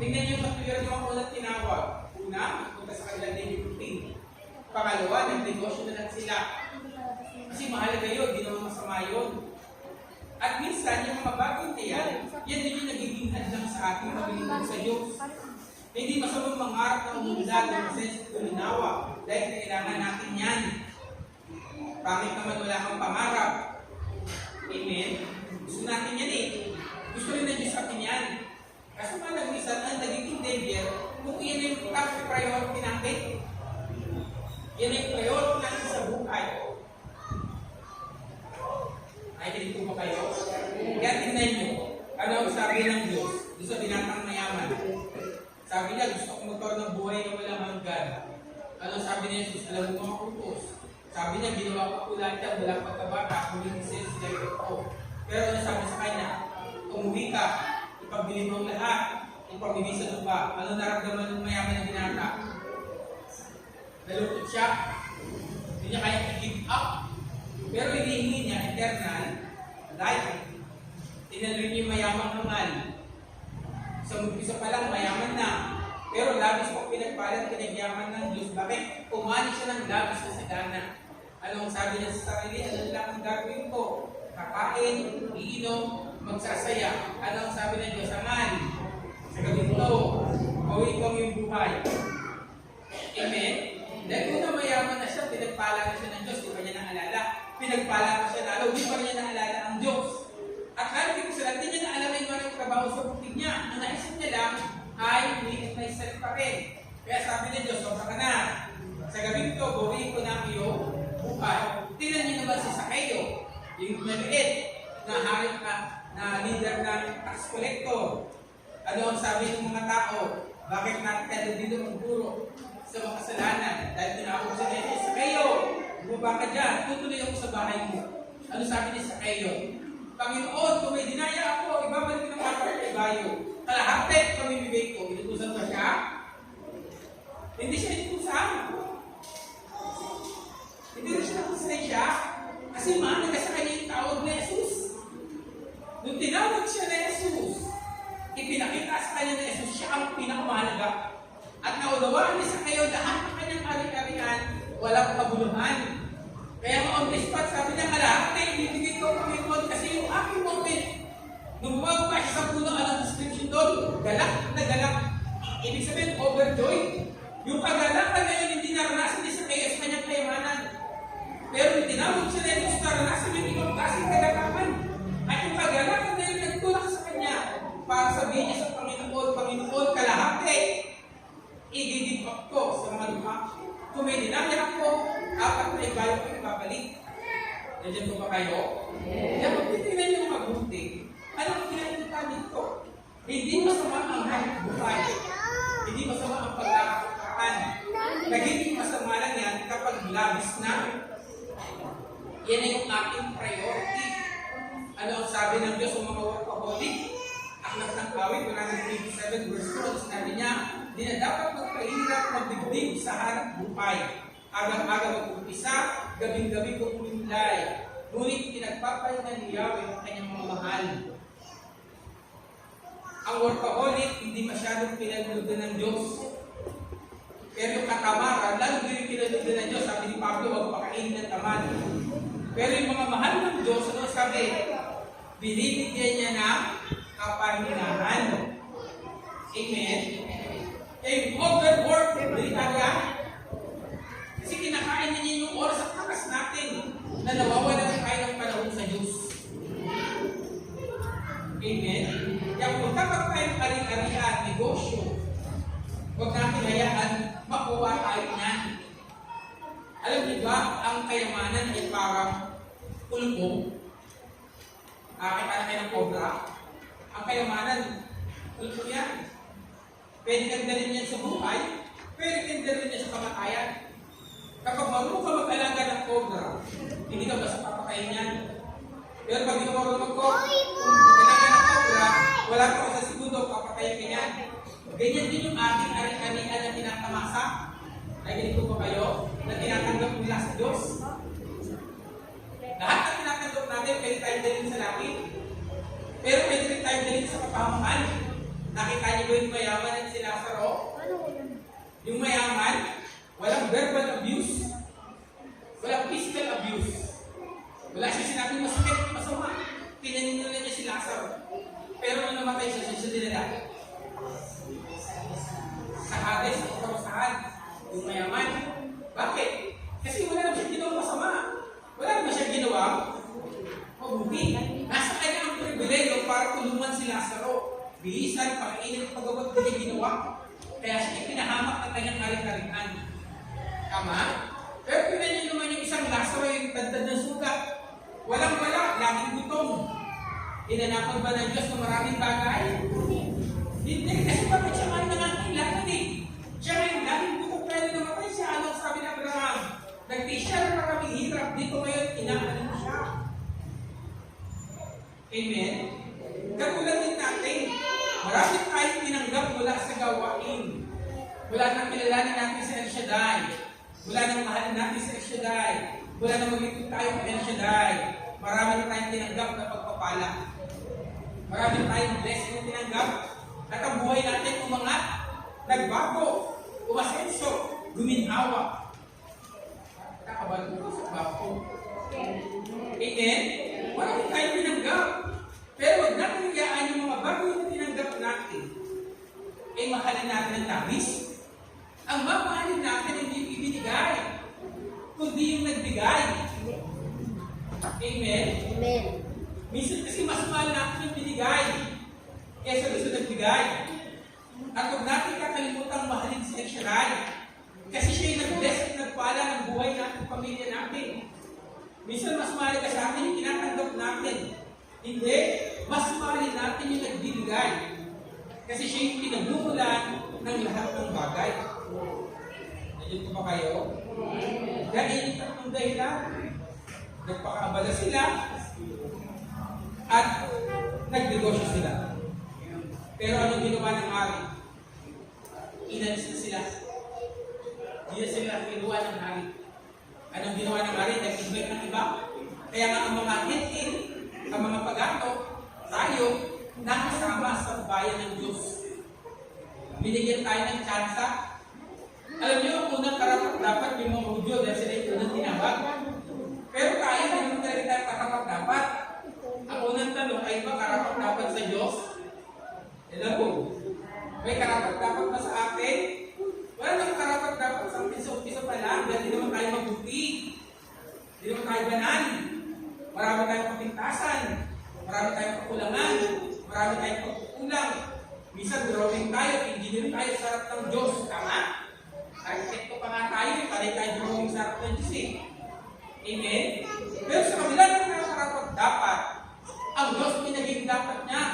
tingnan nyo yung katuwiran yung mga unang tinawag. Una, punta sa kanilang daily routine. Pangalawa, nag-negosyo na lang sila. Kasi mahalaga yun, di naman masama yun. At minsan, yung mga bagay na yan din yung nagiging hadlang sa ating maglingkod sa Diyos. Hindi masamang mangarap na umunlad ng masenso at tulinawa dahil kailangan natin yan. Pangit naman wala kang pangarap. Amen? Gusto natin yan eh. Gusto rin na Diyos atin yan. Kaso malang minsan, ang nagiging danger, kung yan yung top priority natin. Yan yung priority natin sa buhay. Ay, hindi po ba kayo? Kaya tingnan nyo, ano ang sabi ng Diyos doon sa binatang mayaman? Sabi niya, gusto kong magkaroon ng buhay na walang hanggan. Ano sabi niya, Jesus, alam mo mga utos. Sabi niya, ginawa ko po lahat yan, wala pagkabata, kumiling sales, dahil ko. Pero ano sabi sa kanya? Umuwi ka, ipagbili mo ang lahat, ipamili sa lupa. Ano naramdaman ng mayaman na binata? Nalungkot siya. Hindi niya kaya i-give up. Pero hinihingi niya eternal life. Tinanong niya yung mayamang hangal. Sa umpisa pa lang, mayaman na. Pero labis pang pinagpalat, pinagyaman ng Diyos. Bakit? Umani siya ng labis na sagana. Anong sabi niya sa sarili? Ano lang ang gagawin ko? Kakain, iinom, magsasaya. Anong sabi ng Diyos? Hangal. Sa gawin ko, mauwi ko yung buhay. Amen? Dahil kung na mayaman na siya, pinagpala na siya ng Diyos, di ba niya naalala? Pinagpala na siya lalo, di pa niya naalala ang Diyos. At kahit hindi sila, hindi niya naalala yung mga trabaho sa butig niya. Ang naisip niya lang ay umiit na isang pa rin. Kaya sabi niya Diyos, sobra ka na. Sa gabing ito, buwiin ko na ang iyong buhay. Tingnan niyo naman si Sakeo, yung maliit na hari na leader ng tax collector. Ano ang sabi ng mga tao? Bakit natin tayo dito magpuro sa mga kasalanan? Dahil tinawag sa niya, Sakeo, bumaba ka dyan, tutuloy ako sa bahay mo. Ano sabi ni Sakeo? Panginoon, kung may dinaya ako, ibabalik ko ng mga kay Bayo. Kalahati, pamimigay ko. Inutusan ba siya? Hindi siya inutusan. Hindi rin siya nakusay siya. Kasi mahalaga sa kanya yung tawag na Jesus. Nung tinawag siya na Jesus, ipinakita sa kanya na Jesus, siya ang pinakamahalaga. At naunawaan niya sa kayo lahat ng kanyang ari-arian, walang kabuluhan. Kaya nga on the spot, sabi niya, kalahati, ibibigay ko Panginoon kasi yung aking moment. Nung bumaba siya sa puno, anong description doon? Galak na galak. Ibig sabihin, overjoyed. Yung kagalakan na yun, hindi naranasan niya sa kaya sa kanyang kayamanan. Pero tinawag siya na yun, naranasan yung ibang klaseng kagalakan. At yung kagalakan na yun, nagtulak sa kanya para sabihin niya sa Panginoon, Panginoon, kalahati, igigibak ko sa mga lupa. Kung may dinamya ako, apat na ibayo ko ibabalik. Nandiyan po ba kayo? Kaya kung titignan niyo mabuti, anong kinakita dito? Hindi masama ang hanap buhay. Hindi masama ang pagkakakaan. Nagiging masama lang yan kapag labis na. Yan ay yung aking priority. Ano ang sabi ng Diyos sa mga workaholic? Aklat ng Awit, 127 verse 2, sinabi niya, di na dapat magpahirap magdigdig sa hanap buhay. Agang-aga mag-umpisa, gabing-gabi kumulay. Ngunit pinagpapahinga ni Yahweh ang kanyang mga mahal. Ang workaholic, hindi masyadong pinaluludan ng Diyos. Pero yung katamaran, lalo din yung pinaluludan ng Diyos. Sabi ni Pablo, huwag pakainin ng tamad. Pero yung mga mahal ng Diyos, ano sabi? Binibigyan niya ng kapahinahan. Amen? Eh, overwork, delikado yan. Kasi kinakain na niya yung oras at lakas natin na nawawala na tayo ng panahon sa Diyos. Amen? Kaya kung kapag tayong ari-arian, negosyo, huwag natin hayaan makuha tayo niyan. Alam niyo ba, ang kayamanan ay parang ulubong. Kita na kayo ng cobra. Ang kayamanan, ulubong yan. Pwede kang dalhin yan sa buhay, pwede kang dalhin yan sa kamatayan. Kapag marunong ka mag-alaga ng cobra, hindi ka basta papakain yan. Pero pag hindi ka marunong mag-alaga ng cobra, wala ka sa segundo, papakain ka yan. Ganyan din yung ating ari-arian na tinatamasa. Naginig ko pa kayo na tinatanggap nila sa Diyos. Lahat na tinatanggap natin, pwede tayo dalhin sa langit. Pero pwede rin tayo dalhin sa kapahamakan. Nakita niyo ba yung mayaman at si Lazaro? Yung mayaman, walang verbal abuse, walang physical abuse. Wala siya sinabing masakit, masama. Pinaninilan niya si Lazaro. Pero nung namatay siya, siya dinala. Sa Hades, sa karusahan, yung mayaman. Bakit? Kasi wala naman siya ginawang masama. Wala naman siya ginawang mabuti. Nasa kanya ang pribilegyo para tulungan si Lazaro. Bilisan, pakainin at pagawag hindi ginawa. Kaya siya pinahamak ng kanyang karin-karinan. Tama? Pero pinanyin naman yung isang Lazaro yung tandad ng sugat. Walang-wala, laging gutom. Inanapan ba ng Diyos ng maraming bagay? Hindi, kasi bakit siya nga nangangailangan eh? Siya ngayon, laging gutom pero namatay siya. Anong sabi ng Abraham? Nagtisya ng maraming hirap. Dito ngayon, inaanan siya. Amen? Katulad din natin, marami tayong tinanggap mula sa gawain. Mula nang kilalanin natin sa El Shaddai. Mula nang mahalin natin sa El Shaddai. Mula nang magiging tayo sa El Shaddai. Marami na tayong tinanggap na pagpapala. Marami na tayong blessing na tinanggap. At ang buhay natin umangat, nagbago, umasenso, guminhawa. Nakabalo ko sa bago. Amen? Marami tayong tinanggap. Pero huwag natin hiyaan yung mga bago na tinanggap natin. Eh, mahalin natin ang labis. Ang mamahalin natin hindi yung ibinigay, kundi yung nagbigay. Amen? Amen. Minsan kasi mas mahal natin yung binigay kaysa gusto nagbigay. At huwag natin kakalimutan mahalin si El Shaddai. Kasi siya yung nag-bless at nagpala ng buhay natin, pamilya natin. Minsan mas mahal ka sa atin yung tinatanggap natin. Hindi, mas mahalin natin yung nagbibigay. Kasi siya yung pinagmumulan ng lahat ng bagay. Nandiyan ko ba kayo? Dahil yung tatlong dahilan, nagpakaabala sila at nagnegosyo sila. Pero anong ginawa ng hari? Inalis na sila. Hindi na sila kinuha ng hari. Anong ginawa ng hari? Nag-invite ng iba. Kaya nga ang mga hit-in, ang mga pagato, tayo, nakasama sa bayan ng Diyos. Binigyan tayo ng tsansa. Alam niyo, ang unang karapat dapat yung mga Hudyo dahil sila yung unang tinawag. kahaganan, marami tayong kapintasan, marami tayong kakulangan, marami tayong pagkukulang. Minsan drawing tayo, engineer tayo sa harap ng Diyos, tama? Arkitekto pa nga tayo, panay tayo drawing sa harap ng Diyos eh. Amen? Pero sa kabila ng nakakarapat dapat, ang Diyos pinaging dapat niya.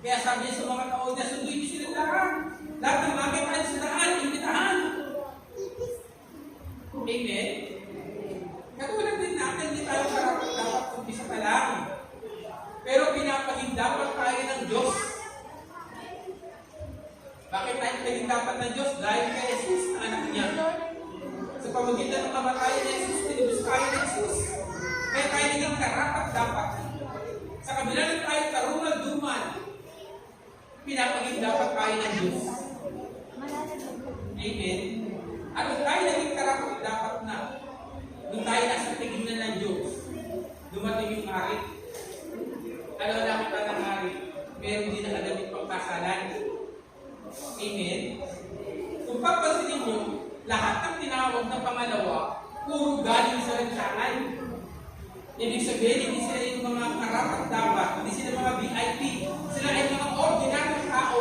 Kaya sabi niya sa mga tao niya, sunduin niyo sila lahat. Lahat ng bagay tayo sa lahat, imbitahan. Amen? Katulad din natin, hindi tayo karapat dapat umpisa pa lang. Pero pinapaging dapat tayo ng Diyos. Bakit tayo pinaging dapat ng Diyos? Dahil kay Jesus na anak niya. Sa pamagitan ng kamatayan ni Jesus, tinubos tayo ni Jesus. Kaya tayo naging karapat dapat. Sa kabila ng tayo karungal duman, pinapaging dapat tayo ng Diyos. Amen? At kung tayo naging karapat dapat na, kung tayo nasa tignan ng Diyos, dumating yung hari. Alam na kita ng hari, meron din nakadamit pagkasalan. Amen? Kung papansinin nyo, lahat ng tinawag na pangalawa, puro galing sa lansangan. Ibig sabihin, hindi sila yung mga karapat dapat, hindi sila mga VIP, sila ay mga ordinaryong tao.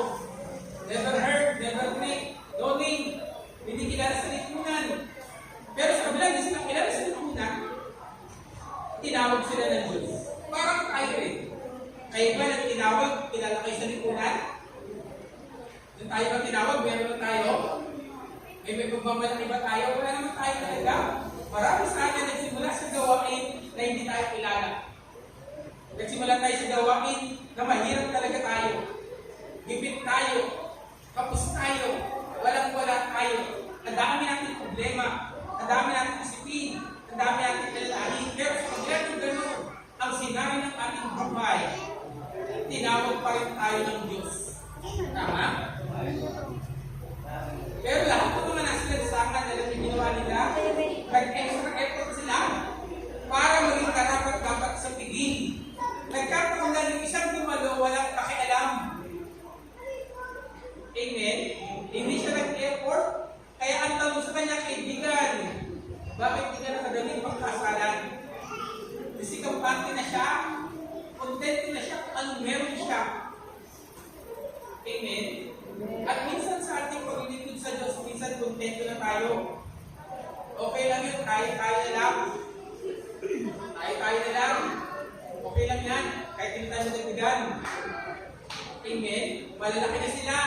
Never heard, never read, no name, hindi kilala sa lipunan. Pero sa kabila, hindi sila kilala sa lipunan, tinawag sila ng Diyos. Parang tayo rin. Kayo ba nang tinawag, kilala kayo sa lipunan? Nung tayo ba tinawag, meron na tayo? May pagmamalaki ba tayo? Wala naman tayo talaga. Marami sa atin nagsimula sa gawain na hindi tayo kilala. Nagsimula tayo sa gawain na mahirap talaga tayo. Gipit tayo. Kapos tayo. Walang-wala tayo. Ang dami natin problema. Ang dami natin isipin. Ang dami natin kalalahin. Pero sa kabila ng gano'n, ang sinari ng ating buhay, tinawag pa rin tayo ng Diyos. Tama? Pero lahat ng mga nasa lansangan na lang ginawa nila, nag-extra effort sila para maging karapat dapat sa tigil. Nagkataon na yung isang dumalo, walang pakialam. Amen? Hindi siya nag-effort. Kaya ang tanong sa kanya, kaibigan, bakit hindi ka nakadaming pagkasalan? Kasi kampante na siya, kontento na siya kung anong meron siya. Amen? At minsan sa ating paglilingkod sa Diyos, minsan kontento na tayo. Okay lang yun, kaya na lang. Kaya na lang. Okay lang yan, kahit hindi tayo nagbigan. Amen? Malalaki na sila.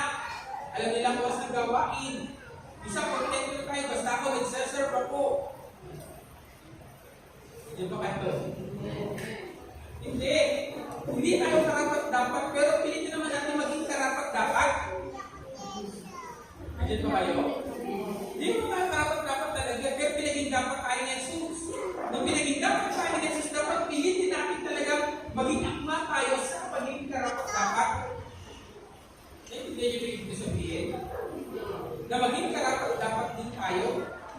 Alam nila kung saan gawain. Isang kontento na tayo, basta ako nagsaserve ako. Hindi ba kayo? Hindi. Hindi tayo karapat dapat, pero pilitin naman natin maging karapat dapat. Nandiyan ba kayo? Hindi mo tayo karapat dapat talaga, pero pinaging dapat tayo ni Jesus. Nung pinaging dapat tayo ni Jesus, dapat pilitin natin talaga maging akma tayo sa pagiging karapat dapat. Hindi nyo ibig sabihin na maging karapat dapat din tayo.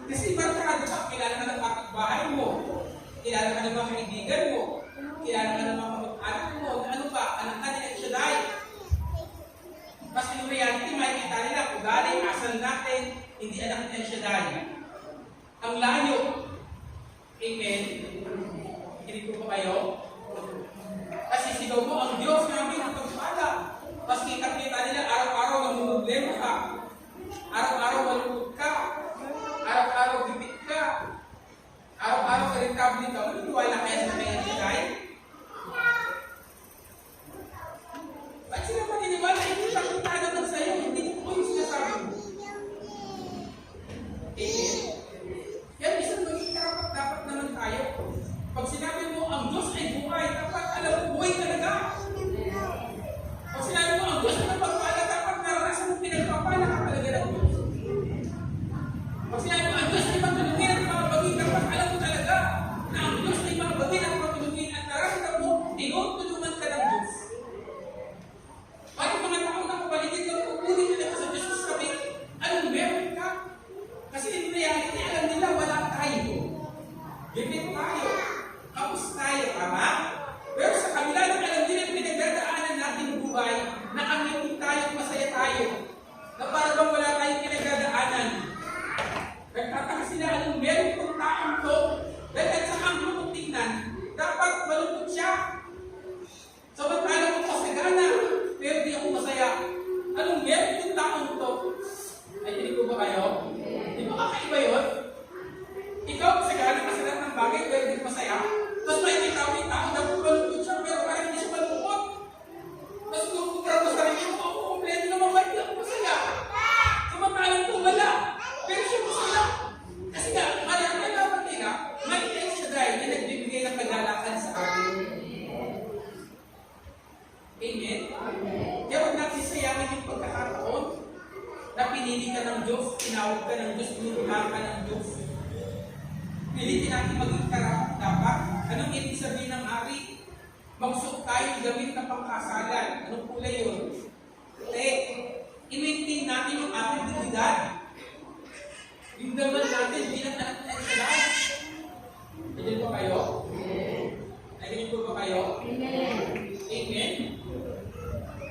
Kasi barkada ka, kilala ka ng kapitbahay mo, kilala ka ng mga kaibigan mo, kilala ka ng mga kamag-anak mo, na ano ba, anak ka nila siya dahil. Kasi yung reality, makikita nila kung galing, asal natin, hindi anak nila siya dahil. Ang layo. Amen? Kinig ko ba kayo? Kasi sigaw mo, ang Diyos namin ang pagpala. Mas kita-kita nila, araw-araw namumblema ka. Araw-araw malungkot ka. Araw-araw gipit ka. Araw-araw irritable ka. Maniniwala kaya sa mga nilay? Ba't sila maniniwala? Hindi pakita naman sa'yo. Hindi ko yung sinasabi mo. Amen? Yan, isang maging karapat dapat naman tayo. Pag sinabi mo, ang Diyos ay buhay, dapat alam mo, buhay talaga. Pag sinabi mo, ang Diyos ay napagpala, dapat naranasan mo pinagpapala ka talaga ng Diyos. Pag sinabi mo, ang Diyos ay matulungin at makabagin, dapat alam mo talaga na ang Diyos ay makabagin at matulungin at nararamdaman mo, tinutulungan ka ng Diyos. Bakit mga tao na kapaligid na pupunin nila sa Diyos sabi, anong meron ka? Kasi in reality, alam nila wala tayo. Gipit tayo. Kapos tayo, tama? Pero sa kabila ng alam nila pinagdadaanan natin buhay, na kamitin tayo, masaya tayo, na para bang wala tayong pinagdadaanan. Nagtataka sila anong meron kong taong to, dahil at saka ang lupong tingnan, Diyos. Pilitin natin maging karapat-dapat. Anong ibig sabihin ng ari? Magsuot tayo ng damit na pangkasalan. Anong kulay yun? I-maintain natin yung ating dignidad. Yung daman natin bilang anak na Israel. Nandiyan po kayo? Nandiyan po ba kayo? Amen?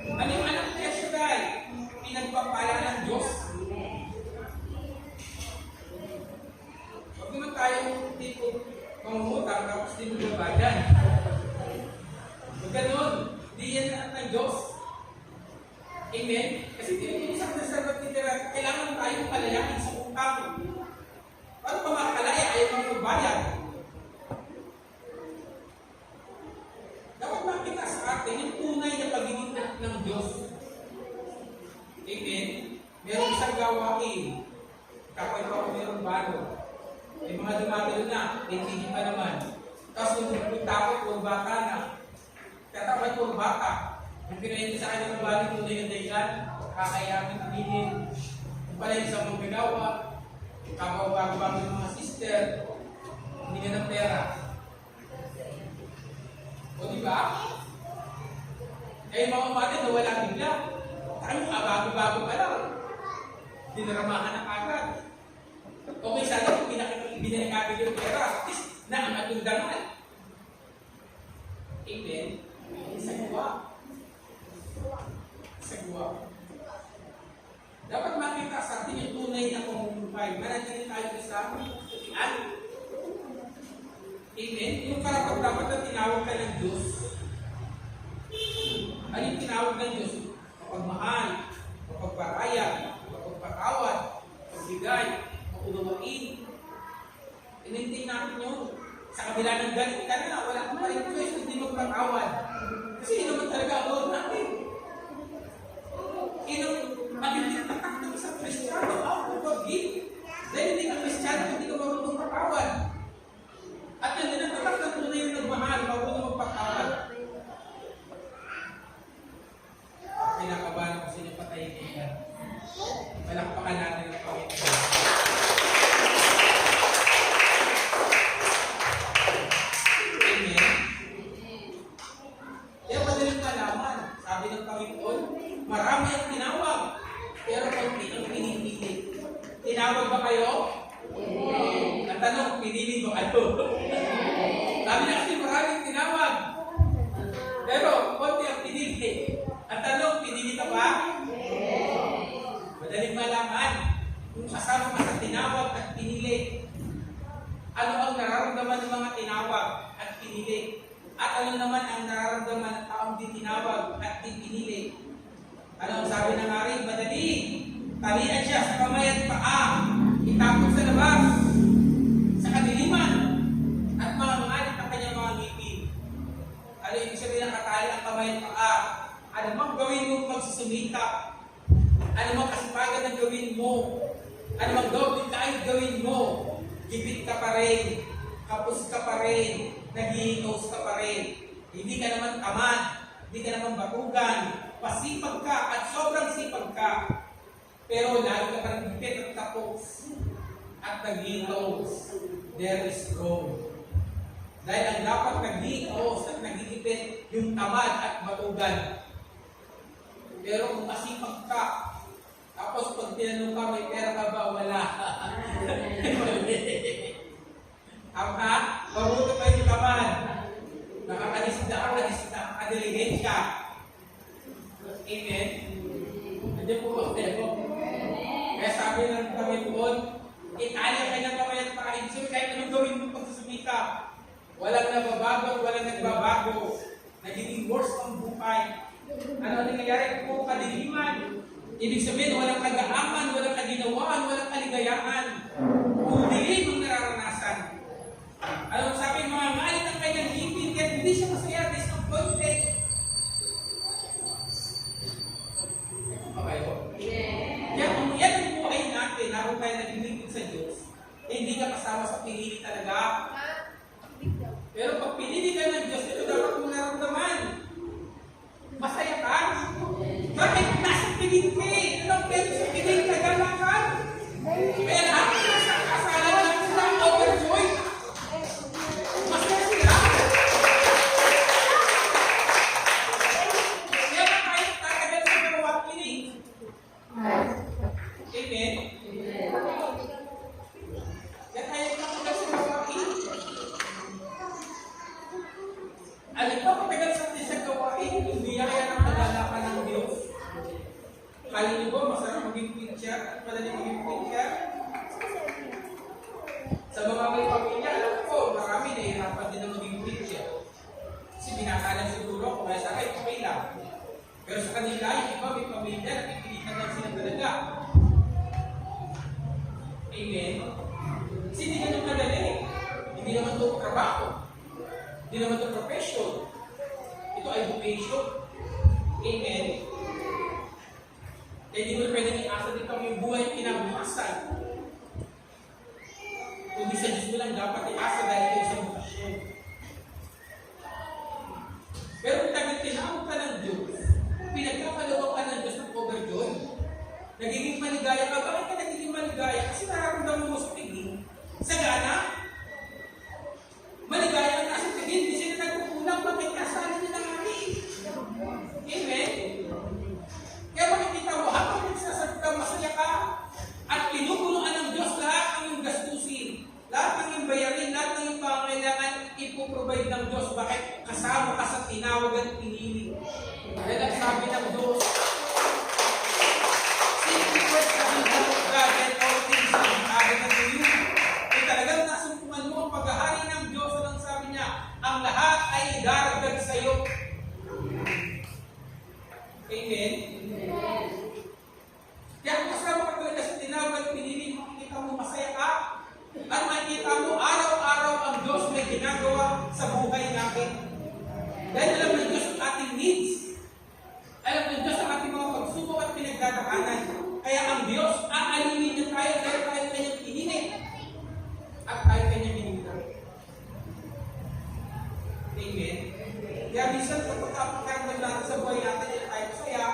Ano yung anak na Israel? Pinagpapala ng Diyos. Huwag naman tayong tipo pangungutang tapos di mo babayan. Huwag ganun. Di yan anak ng Diyos. Amen? Kasi tinitisak na sa pagtitira, kailangan tayong palayakin sa utang. Paano pa makakalaya? Ayaw kang magbayad. Dapat makita sa atin yung tunay na pagiging anak ng Diyos. Amen? Merong isang gawain. Kapag pa merong balo. May mga dumatalo na, may tingin pa naman. Tapos kung takot, kung bata na. Katapat kung bata. Yung pinahindi sa kanya ng balo, tunay yung dahilan. Kakayamin, tuminin. Kung pala yung isang magagawa. Kabaw-bago-bago ng mga sister. Hindi ka ng pera. O diba? Eh, mga kapatid, nawala bigla. Tayo mga bago-bago pa lang. Dinaramahan na agad. Okay, sana kung binanagagad yung pera, at least naangat yung dangal. Amen? Isagwa. Dapat makita sa atin yung tunay na pamumuhay. Manatili tayo sa kutian. Amen? Yung karapat-dapat na tinawag ka ng Diyos. Ano yung tinawag ng Diyos? Mapagmahal, mapagparaya, mapagpatawad, magbigay, makunawain. Inintin natin yun. Sa kabila ng galit ka na, wala kang pa rin choice kung di magpatawad. Kasi yun naman talaga ang Lord natin. Magiging tatak ng isang Kristiyano, ako forgive. Dahil hindi ka Kristiyano, hindi ka marunong magpatawad. At yan din ang tatak ng tunay yung nagmahal, marunong magpatawad. Kinakabahan ko sa inyo patayin niya. Malakpakan natin ang Panginoon. Amen. Kaya madaling malaman, sabi ng Panginoon, marami ang tinawag, pero konti ang pinipili. Tinawag ba kayo? Ang tanong, pinili ba kayo? Sabi na kasi maraming tinawag, pero konti ang pinili. Ang tanong, pinili ka ba? Madaling malaman kung kasama ka sa tinawag at pinili. Ano ang nararamdaman ng mga tinawag at pinili? At ano naman ang nararamdaman ng taong di tinawag at di pinili? Ano ang sabi ng hari? Madali. Talian siya sa kamay at paa. Itapon sa labas. Sa kadiliman. At mga mangalit ang kanyang mga ngipin. Ano ibig sabihin ng katali ang kamay at paa? Ano mang gawin mo magsusumita? Ano mang kasipagan ang gawin mo? Ano mang doble kahit gawin mo? Gipit ka pa rin. Kapos ka pa rin. Naghihinos ka pa rin. Hindi ka naman tamad. Hindi ka naman batugan. Pasipag ka at sobrang sipag ka. Pero lalo ka pa rin gipit at tapos. At naghihinos. There is wrong. Dahil ang dapat naghihinos at naghihipit yung tamad at batugan. Pero kung masipag ka, tapos pag tinanong ka, may pera ka ba? Wala. Tama? Mabuto pa yung tamad. Nakakalisda ka, nakakadilighensya. Amen? Nandiyan po ba kayo? Kaya sabi ng Panginoon, itali ang kanyang kamay at pakain. So kahit anong gawin mo pagsusumika, walang nababago, walang nagbabago. Nagiging worse ang buhay. Ano ang nangyayari? Puro kadiliman. Ibig sabihin, walang kagaaman, walang kaginawaan, walang kaligayahan. Puro dilim ang nararanasan. Ano sabi ng mga malit ang kanyang ngipin, kaya hindi siya masaya, disappointed. Ito pa kayo? Kaya kung yan ang buhay natin, naroon tayo naglilingkod sa Diyos, hindi ka kasama sa pinili talaga. Pero pag pinili ka ng Diyos, ito dapat mong naramdaman. Masaya ka? Bakit nasa piling ka eh? Anong pwede sa piling ka? Gala ka? Kaya lahat ng nasa kasalan Alin pa matagal sa atin sa gawain, yung biyaya ng nagalakan ng Diyos. Kaya niyo ba masarap maging preacher? Madali maging preacher? Sa mga may pamilya, alam ko, marami nahihirapan din na maging preacher. Kasi binakalan siguro, kung kaya sa akin, okay lang. Pero sa kanila, yung iba may pamilya, napipilitan lang sila talaga. Amen? Kasi hindi ganun madali. Hindi naman ito trabaho. Hindi naman ito profession. Ito ay vocation. Amen? Kaya hindi mo pwede i-asa din kami yung buhay kinabukasan. Kundi sa Diyos mo lang dapat i-asa dahil ito isang vocation. Pero kung tinawag ka ng Diyos, pinagkakalawang ka ng Diyos ng overjoy, nagiging maligaya ka. Bakit ka nagiging maligaya? Kasi nararamdaman mo sa tingin. Sagana, maligaya ang nasa tingin. Hindi sila nagkukulang. Bakit kasali nila ng hari? Amen? Kaya makikita mo, habang nagsasabi ka, masaya ka. At pinupunuan ng Diyos lahat ng iyong gastusin. Lahat ng iyong bayarin, lahat ng iyong pangailangan, ipoprovide ng Diyos. Bakit? Kasama ka sa tinawag at pinili. Dahil ang sabi ng Diyos, seek ye first the kingdom of God and all things will be added unto you. Kung talagang nasumpungan mo ang paghahari ng Diyos, ang sabi niya, ang lahat ay idaragdag sa iyo. Amen? Kaya kung kasama ka talaga sa tinawag at pinili, makikita mo masaya ka. At makikita mo araw-araw ang Diyos may ginagawa sa buhay natin. Dahil alam ng Diyos ang ating needs. Alam ng Diyos ang ating mga pagsubok at pinagdadaanan. Kaya ang Diyos, aalinin niya tayo dahil tayo kanyang pinili. At tayo kanyang binigyan. Amen? Kaya minsan kapag kapakaramdam natin sa buhay natin, yan tayo masaya.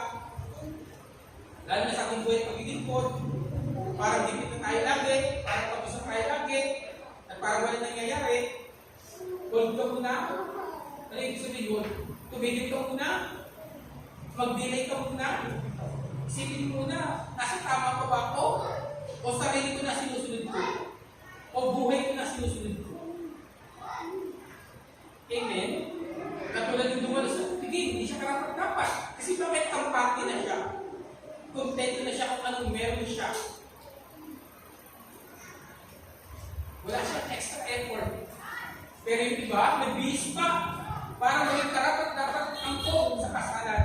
Lalo na sa ating buhay paglilingkod. Parang dipit na tayo lagi. Parang tapos na tayo lagi. At parang wala nangyayari. Hold ka muna. Ano yung sabihin yun? Tumigil ka muna. Mag-delay ka muna. Isipin muna, nasa tama pa ba ako? O sarili ko na sinusunod ko? O buhay ko na sinusunod ko? Amen? Katulad yung dumalo sa tigil, hindi siya karapat-dapat. Kasi bakit kampante na siya? Contento na siya kung anong meron siya. Wala siyang extra effort. Pero yung iba, nagbihis pa. Para maging karapat-dapat ang po sa kasalan.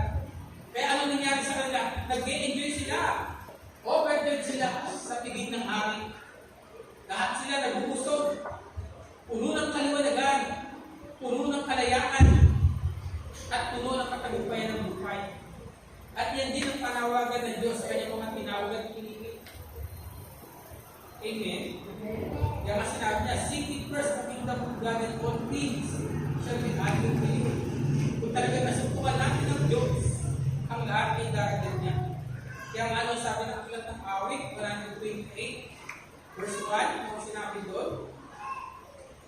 Kaya ano nangyari sa kanila? Nag-e-enjoy sila. Overjoyed sila sa tigil ng hari. Lahat sila nag-uusog. Puno ng kaliwanagan. Puno ng kalayaan. At puno ng katagumpayan ng buhay. At yan din ang panawagan ng Diyos sa kanyang mga tinawag at pinili. Amen? Kaya nga sinabi niya, seek ye first the kingdom of God and all things shall be added to you. Kung talagang nasumpungan natin ng Diyos, ang lahat ay darating niya. Kaya nga ano sabi ng aklat ng awit, 128, verse 1, kung sinabi doon,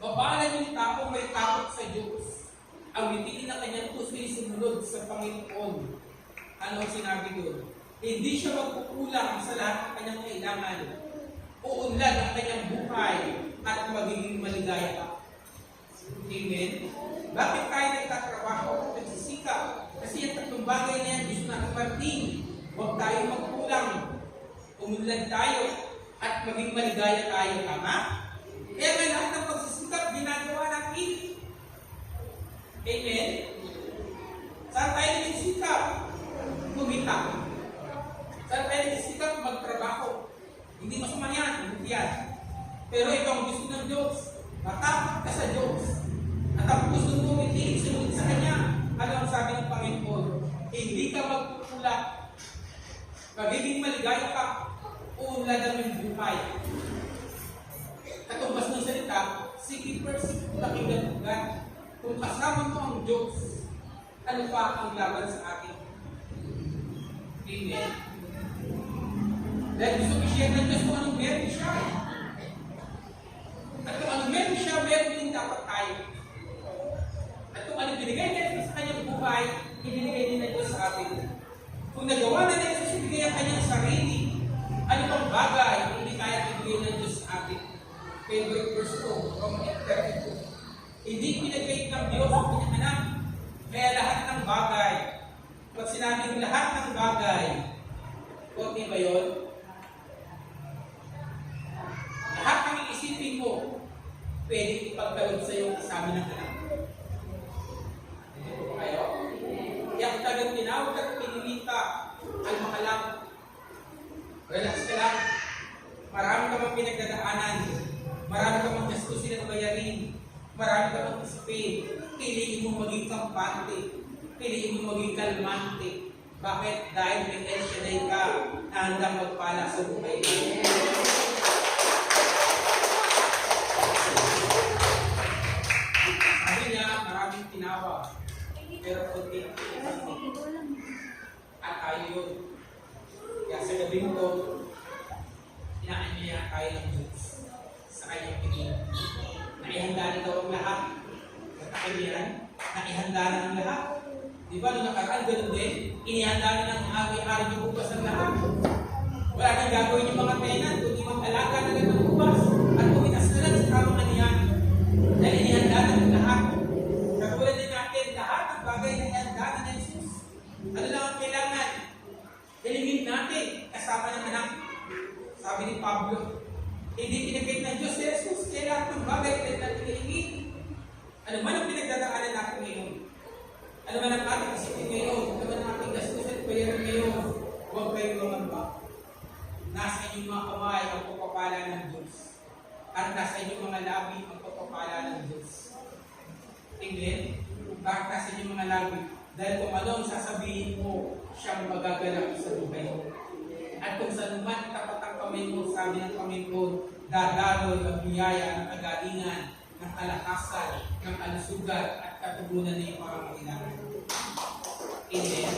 babalan yung tapong may takot sa Diyos. Ang witiin na kanyang puso'y sumunod sa Panginoon. Ano ang sinabi doon? Hindi siya magkukulang sa lahat ng kanyang kailangan. Uunlad ang kanyang buhay at magiging maligaya ka. Amen? Bakit tayo nagtatrabaho at nagsisikap? Kasi yung tatlong bagay na yan, gusto na kapatid. Huwag tayo magkulang. Umunlad tayo at maging maligaya tayo. Tama? Kaya may lahat ng pagsisikap, ginagawa natin. Amen? Saan tayo nagsisikap? Kumita. Saan tayo nagsisikap? Magtrabaho. Hindi masama yan, hindi yan. Pero ito ang gusto ng Diyos. Matakot ka sa Diyos. At ang gusto mo umitiin, sunod sa Kanya. Ano ang sabi ng Panginoon? Hindi ka magkukulak. Magiging maligaya ka. Uunlad ang iyong buhay. Katumbas ng salita, seek ye first the kingdom of God. Kung kasama mo ang Diyos, ano pa ang laban sa atin? Amen. Dahil gusto i-share ng Diyos kung anong meron siya. At kung anong meron siya, meron din dapat tayo. At kung anong binigay niya sa kanyang buhay, ibinigay din ng Diyos sa atin. Kung nagawa na niya sa ibigay ang kanyang sarili, ano pang bagay hindi kaya ibigay ng Diyos sa atin? Favorite verse ko, Romans 8:32. Hindi pinagkait ng Diyos ang kanyang anak Kaya lahat ng bagay, pag sinabing lahat ng bagay, okay ba yun? Lahat ng iisipin mo, pwede ipagkalog sa iyo kasama ng anak. Hindi po ba kayo? Kaya kung talagang tinawag at pinilita, kalma ka lang. Relax ka lang. Marami ka mang pinagdadaanan. Marami ka mang gastusin at bayarin. Marami ka mang isipin. Piliin mo maging kampante. Piliin mo maging kalmante. Bakit? Dahil may El Shaddai ka na handang magpala sa buhay mo. Sabi niya, maraming tinawag. Pero konti ang pinipasok. At tayo yun. Kaya sa gabing ko, inaanyaya tayo ng Diyos sa kanyang pingin. Naihanda na daw ang lahat. Nagkakaliran, naihanda na ang lahat. Di ba, nung nakaraan, ganun din, inihanda na ng ari-ari yung bukas ang lahat. Wala nang gagawin yung mga tenant, kundi mag-alaga na lang ng bukas. At pumitas na lang sa tamang anihan. Dahil inihanda na ng lahat. Katulad din natin, lahat ng bagay na ihanda na ng Jesus. Ano lang ang kailangan? Dalingin natin kasama ng anak. Sabi ni Pablo, hindi pinagkait ng Diyos si Jesus, kaya lahat ng bagay na natin dalingin. Ano man ang pinagdadaanan natin ngayon? Ano man ang ating isipin ngayon? Ano man ang ating gastusin at bayaran ngayon? Huwag kayong lumamba. Nasa inyong mga kamay ang pagpapala ng Diyos. At nasa inyong mga labi ang pagpapala ng Diyos. Amen? Bakit nasa inyong mga labi? Dahil kung ano ang sasabihin mo, siyang magaganap sa buhay mo. At kung saan man tapat ang kamay mo, sabi ng Panginoon, dadaroy ang biyaya ng kagalingan, ng kalakasan, ng kalusugan, at katugunan na yung pangangailangan. Amen.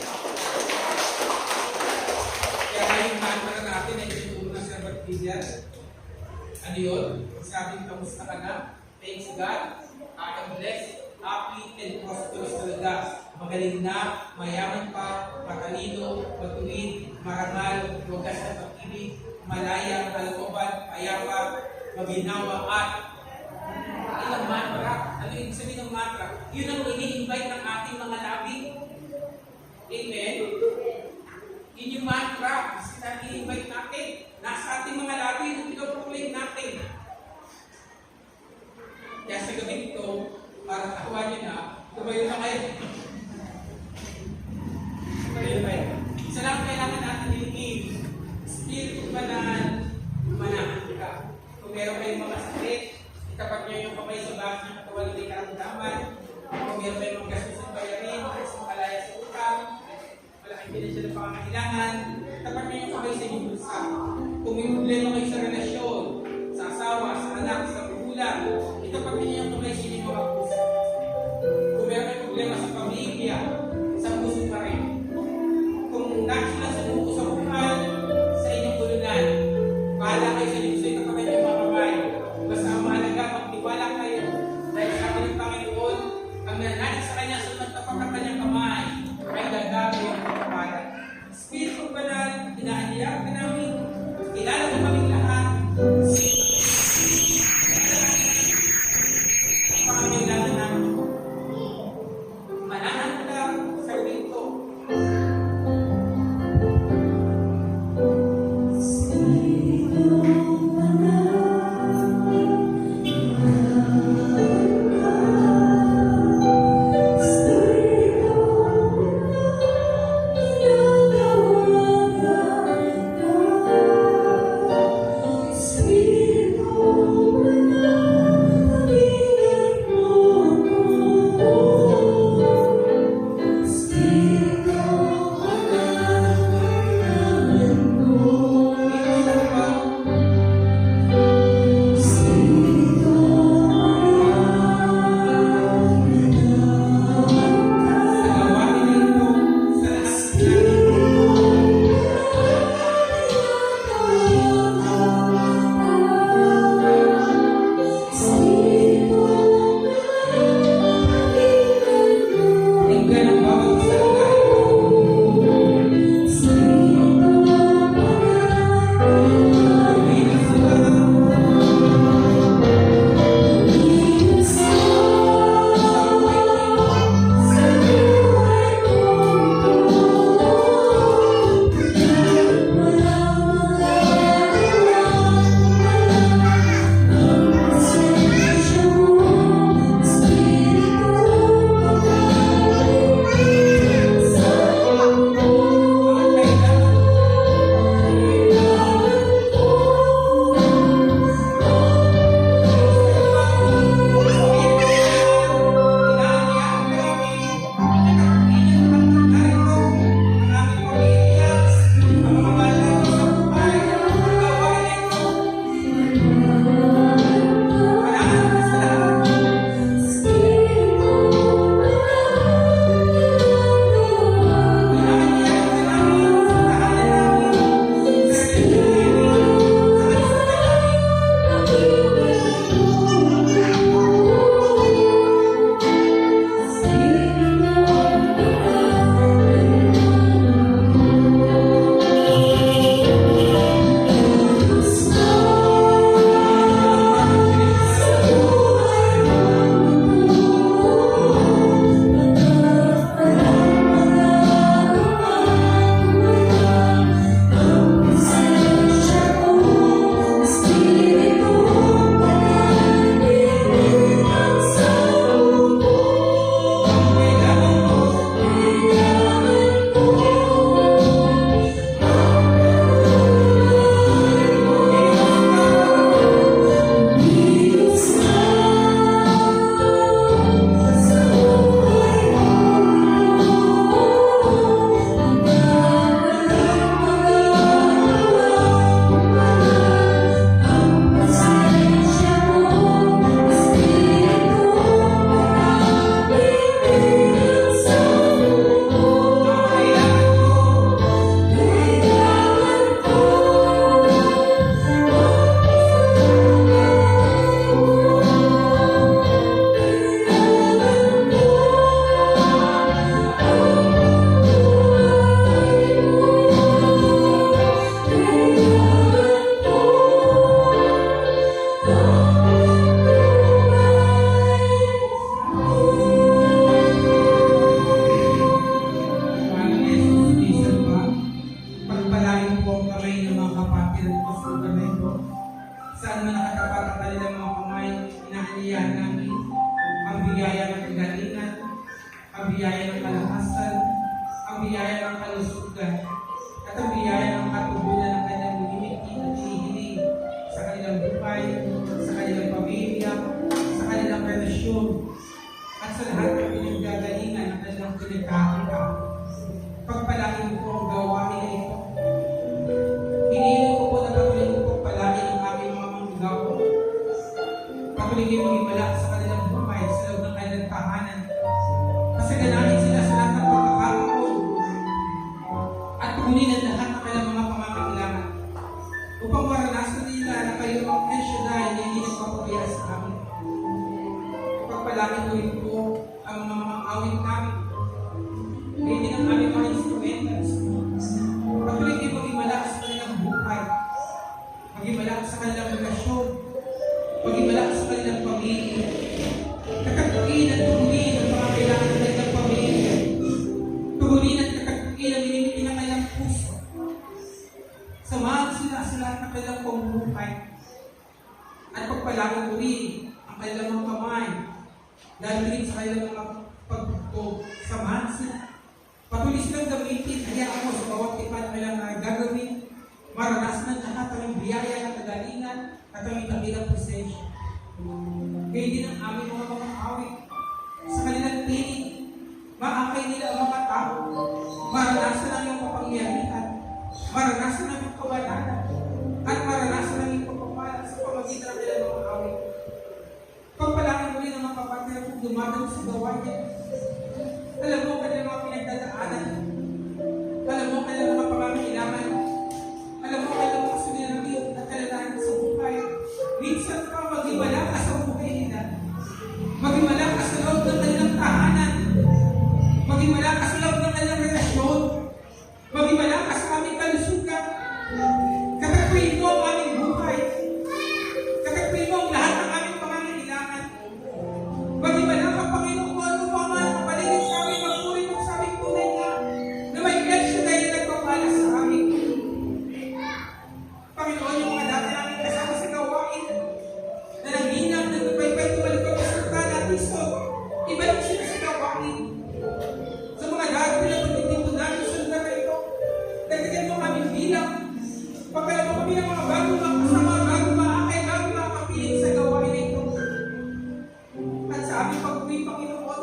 Kaya ngayong mantra natin ay tinuturo ng Sir Baptista. Ano yun? Sabi, kamusta ka na? Thanks God. I am blessed, happy, and prosperous talaga. Magaling na, mayaman pa, matalino, matuwid, marangal, wagas na pag-ibig, malaya, kalooban, payapa, maginawa, at ilang mantra. Ano yung sabihin ng mantra? Yun ang ini-invite ng ating mga labi. Amen? Yun yung mantra. Kasi na-invite natin. Nasa ating mga labi yung pinoproclaim natin. Kaya sa gabi ito, para takuha nyo na, tumayo na kayo. Tumayo na kayo. Isa lang kailangan natin nilingin. Espiritu Banal, manahan ka. Kung meron kayong mga sakit, itapat nyo yung kamay sa bakas ng katawan ng karamdaman. Kung meron kayong mga gastos ng bayarin, kasi makalaya sa utang, malaking pinasya ng pangangailangan, itapat nyo yung kamay sa inyong bulsa. Kung may problema kayo sa relasyon, sa asawa, sa anak, sa magulang, itapat nyo yung kamay sa inyong mga puso. Kung meron kayong problema sa pamilya, sa puso pa rin. Kung nais na sa buko sa buhay, sa inyong tulunan, bahala kayo sa inyong sa'yo, itapat nyo yung mga kamay. Basta ang mahalaga, magtiwala kayo. Dahil sabi ng Panginoon, ang nananalig sa Kanya, sa magtapat ang Kanyang kamay, ay gagawin ang kapatawaran. Espiritu Banal, inaanyayahan ka namin, kilala mo kaming lahat, pangangailangan namin. Manahan ka, biyaya ng kalakasan, ang biyaya ng kalusugan, at ang biyaya ng katugunan ng kanyang minimiti at hinihiling sa kanilang buhay, sa kanilang pamilya, sa kanilang relasyon, at sa lahat ng pinagagalingan ng kanilang pinagkakita. Pagpalain mo po ang gawain na ito. Hinihiling ko po na patuloy mo po palain ang aming mga manggagawa. Patuloy kayo mag-imala sa kanilang buhay, sa loob ng kanilang tahanan. Pasaganahin sila sa lahat ng pagkakataon at punin ang lahat ng kanilang mga pangangailangan upang maranasan nila na kayo ang El Shaddai na hindi nagpapabaya sa amin. Pagpalangin ko rin po ang mga awit namin. Ngayon din ang aming mga instrumentals. Patuloy kayo mag-imala sa kanilang buhay, mag-imala sa kanilang relasyon, mag-imala sa kanilang pamilya. Kakatuin at tugunin ang mga kailangan ng kanilang pamilya. Tugunin at kakatuin ang minimiti ng kanilang puso. Samahan sila sa lahat ng kanilang pamumuhay. At pagpalangin ko rin ang kanilang mga kamay. Lalo rin sa kanilang mga pagtutog. Samahan sila. Patuloy silang gamitin. Hayaan mo sa bawat tipan na kailangan gagawin. Maranasan ng lahat ang biyaya ng kagalingan at ang itabilang presensya. Kaya din ang aming mga awit sa kanilang piling. Maakay nila ang mga tao. Maranasan ang iyong kapangyarihan. Maranasan ang iyong kabanalan. At maranasan ang iyong pagpapala sa pamagitan ng kanilang mga awit. Pagpalangin mo rin ang mga kapatid kung dumadang sa gawain. Alam mo kanilang mga pinagdadaanan. Alam mo kanilang mga pangangailangan. Alam mo kanilang mga sunirabiyo at kalalahan sa buhay. Minsan ka mag-imala ka sa buhay nila. Mag-imala ka sa loob ng kanilang tahanan. Mag-imala ka sa loob ng kanilang relasyon. Mag-imala ka sa aming kalusugan. Kakatuin mo ang aming buhay. Kakatuin mo ang lahat ng aming pangangailangan. Mag-imala ka, Panginoon, kung ano pa man ang kapaligid sa amin, magpuri mo sa aming tunay na may El Shaddai na nagpapala sa amin. Panginoon, yung mga dati namin kasama sa gawain na nanghinang, nagpapaypay, tumalikod sa salita natin. So, ibalik sila sa gawain. Sa mga dati na pagtitinto namin sa lugar na ito, dagdagan mo kami bilang. Pagkala mo kami ng mga bagong mga kasama, bagong maakay, bagong mga kapiling sa gawain na ito. At sa aming pag-uwi, Panginoon,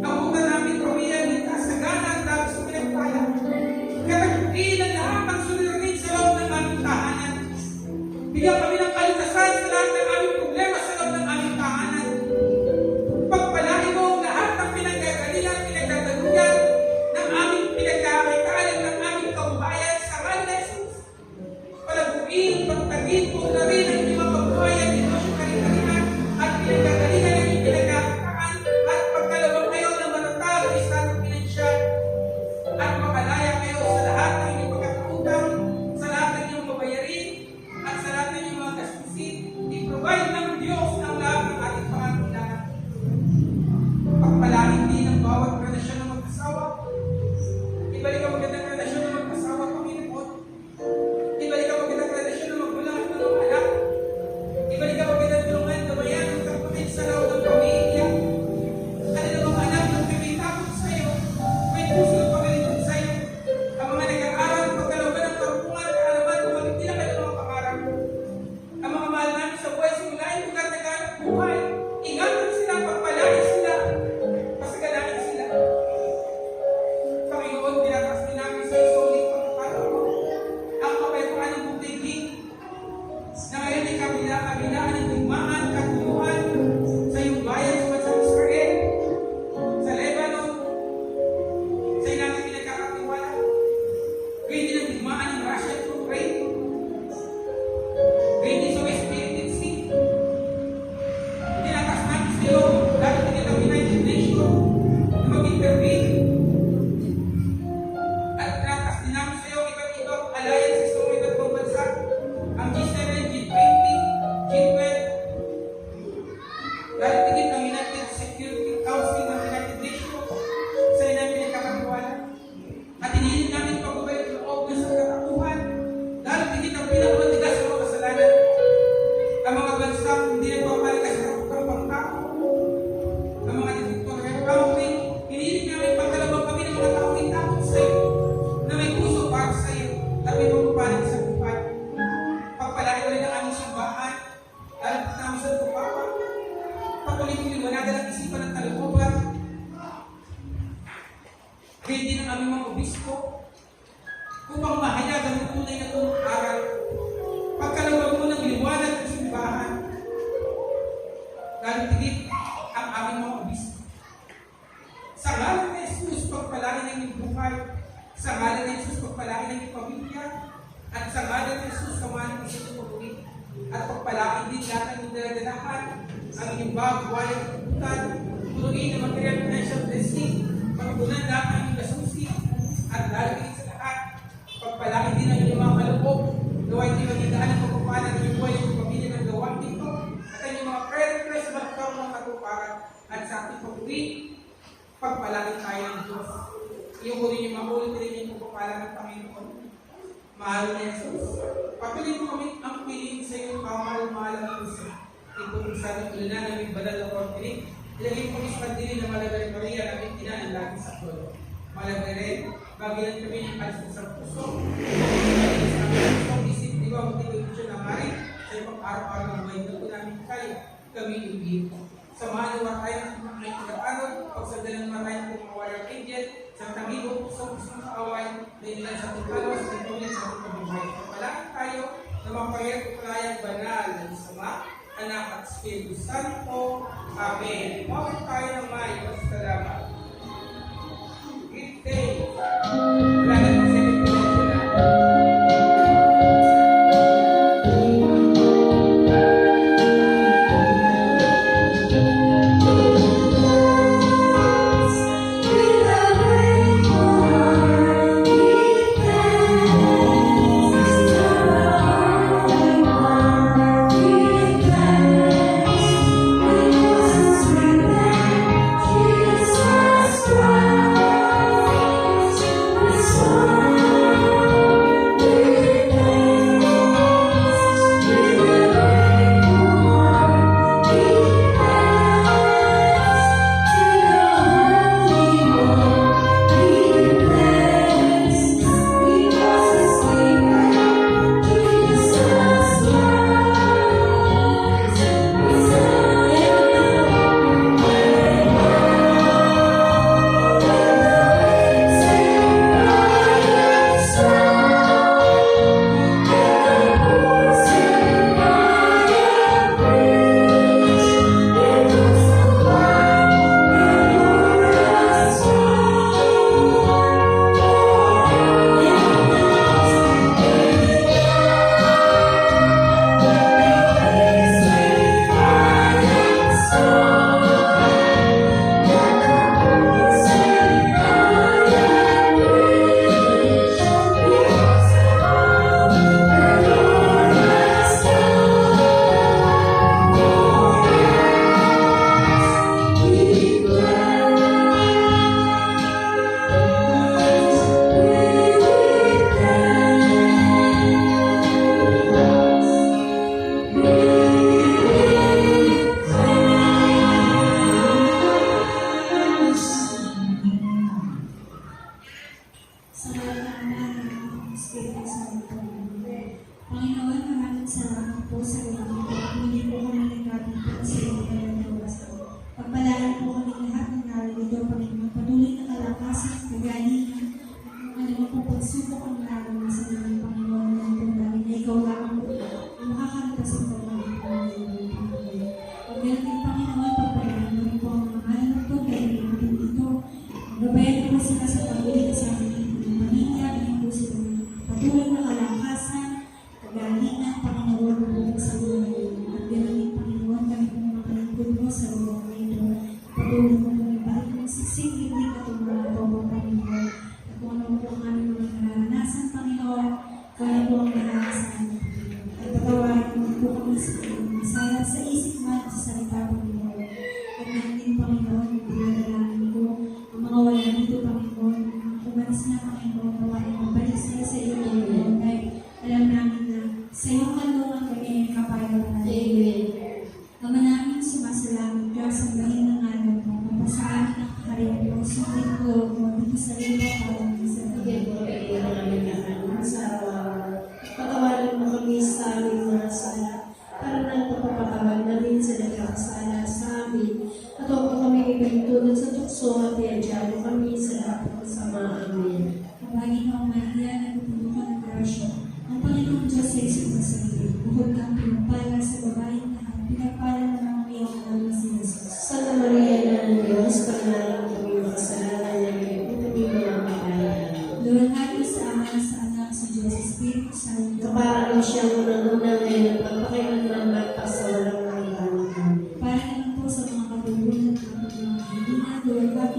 ang una namin pamilya ng kasagana at dami sa pinagpala. Katakuin ang lahat ng suliranin sa loob ng aming tahanan. Bigyan kami ng kaligtasan sa lahat ng aming problema sa loob ng aming tahanan. Pagpalain mo ang lahat ng pinagkagalingan, pinagkagalugan ng aming pinagkakakitaan ng aming kaubayan sa ngalan ni Jesus. Palaguin, pagtagin, kung na rin ang inyong kabuhayan, inyong kaligtasan at pinagkagalingan ng inyong pinagkakakitaan. patuloy kong liwanagan ang isipan ng kalooban. Kaya din ang aming mga obispo upang mahayagan ng tunay na itong aral. Pagkalawag mo ng liwanag ng simbahan, lalo tigit ang aming mga obispo. Sa ngalan ng Jesus, pagpalain ang iyong buhay. Sa ngalan ng Jesus, pagpalain ang iyong pamilya. At sa ngalan ng Jesus, samahan ang isang pag-uwi. At pagpalain din lahat ng iyong daladalahan, ang iyong bagway at kabutan, punuin ang material financial blessing, pagpunan lahat ng iyong gasusi, at lalagay sa lahat. Pagpalain din ang iyong mga kaloob, gawain din magiging ng pagpapalan ng iyong buhay ng pamilya ng gawang dito, at ang iyong mga prayer request sa magkaroon ng katuparan, at sa ating pag-uwi, pagpalagay tayo ng Diyos. Iyong rin yung makulit rin yung pagpapalan ng Panginoon. Mahal na Jesus. Patuloy mo kami ang piling sa iyong kamahal-mahal ng puso. Ito kung saan ang ulan na aming badal na kortinig. Ilagay mo kami sa kandili ng Malagay Maria na aming ina ng lagi sa tulo. Malagay rin, bagilan kami ng kalis sa puso. Sa aming puso, isip, di ba, mag-ibigin ng hari sa iyong araw-araw ng buhay na namin kaya kami ibig. Samahan nawa tayo ng mga itinatanaw, pagsadalan naman tayo ng mga warrior angel, sa tangibo, sa pusong kaaway, na ilan sa tutalo, sa tutunin, sa tutubuhay. Pagpalangin tayo na mapayag kulayang banal ng Sama, Anak at Espiritu Santo. Amen. Mawag tayo ng may pasalamat. Good day. Wala na pang sinipilasyon na. Sa ngalan ng Ama ng Espiritu Santo. Panginoon, maraming salamat po sa inyo. Hindi po kami nagkatipon sa inyo ng wasto. Pagpalain po kami lahat ng narito, Panginoon. Patuloy na kalakasan, kagalingan, ano mo po pagsubok ang naranasan ng Panginoon ng tunay na ikaw lamang po ang makakalipas ng Panginoon. Pag ganun Panginoon, pagpalain mo rin po ang mga alam ko, dahil natin dito. Gabayan po sila sa pag-ulit sa amin. Pamilya, bigyan po sila patuloy na kalakasan, kagalingan, Panginoon po sa buhay. At gano'n Panginoon, kami po mga kalingkod mo sa lugar na ito. Patuloy mo kami balik ng sisigil ni katulungan po po, Panginoon. At kung ano po ang aming mga naranasan, Panginoon, kaya po ang naranasan. At patawarin mo po kami sa isip man at sa salita, Panginoon.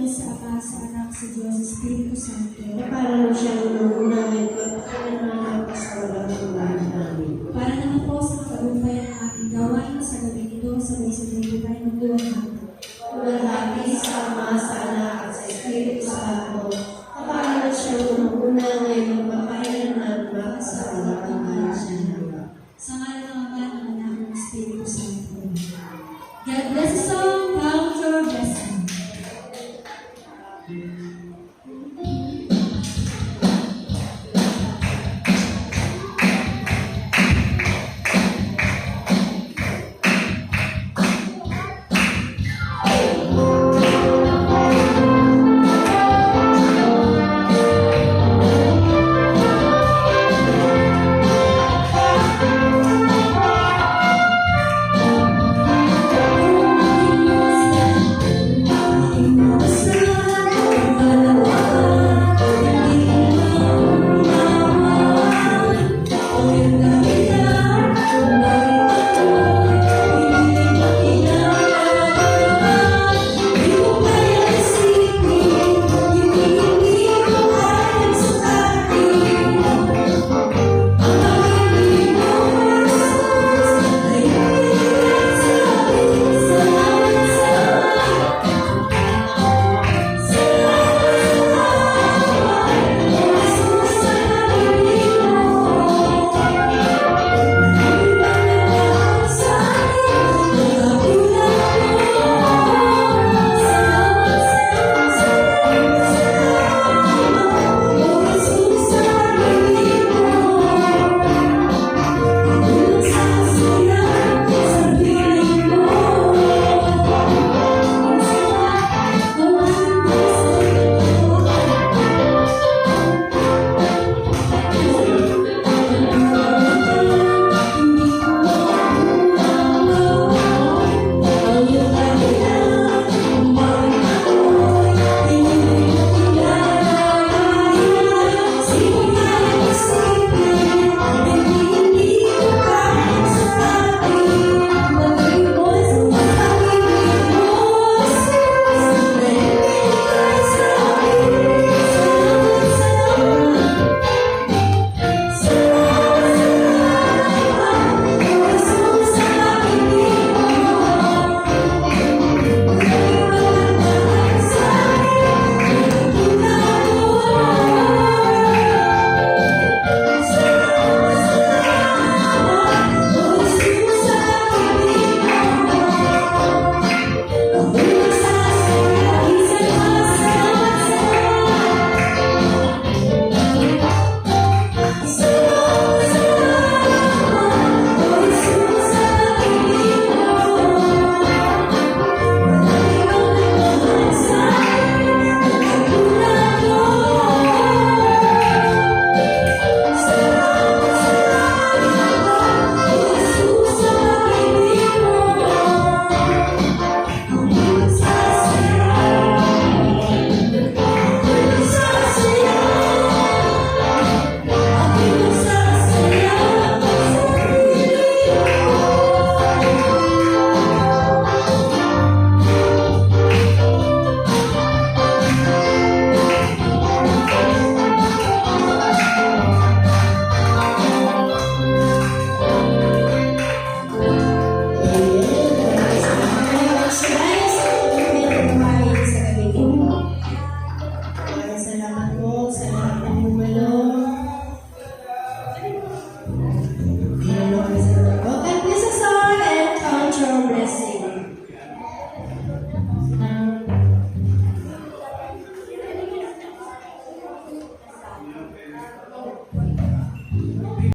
Diyos, sa Ama, sa Anak, sa Diyos, sa Espiritu Santo. na para mo siyang unang ngayon ko at kailangan sa walang hanggan. Amen. Para naman po sa katagumpayan ng ating gawain sa gabi ito, sabay-sabay po tayo magduwag. Maghati sa Ama, sa Anak, at sa Espiritu Santo, na para mo siyang unang ngayon ko at kailangan sa walang hanggan. Sa ngalan ng Ama, ng Anak, ng Espiritu Santo. God bless us all.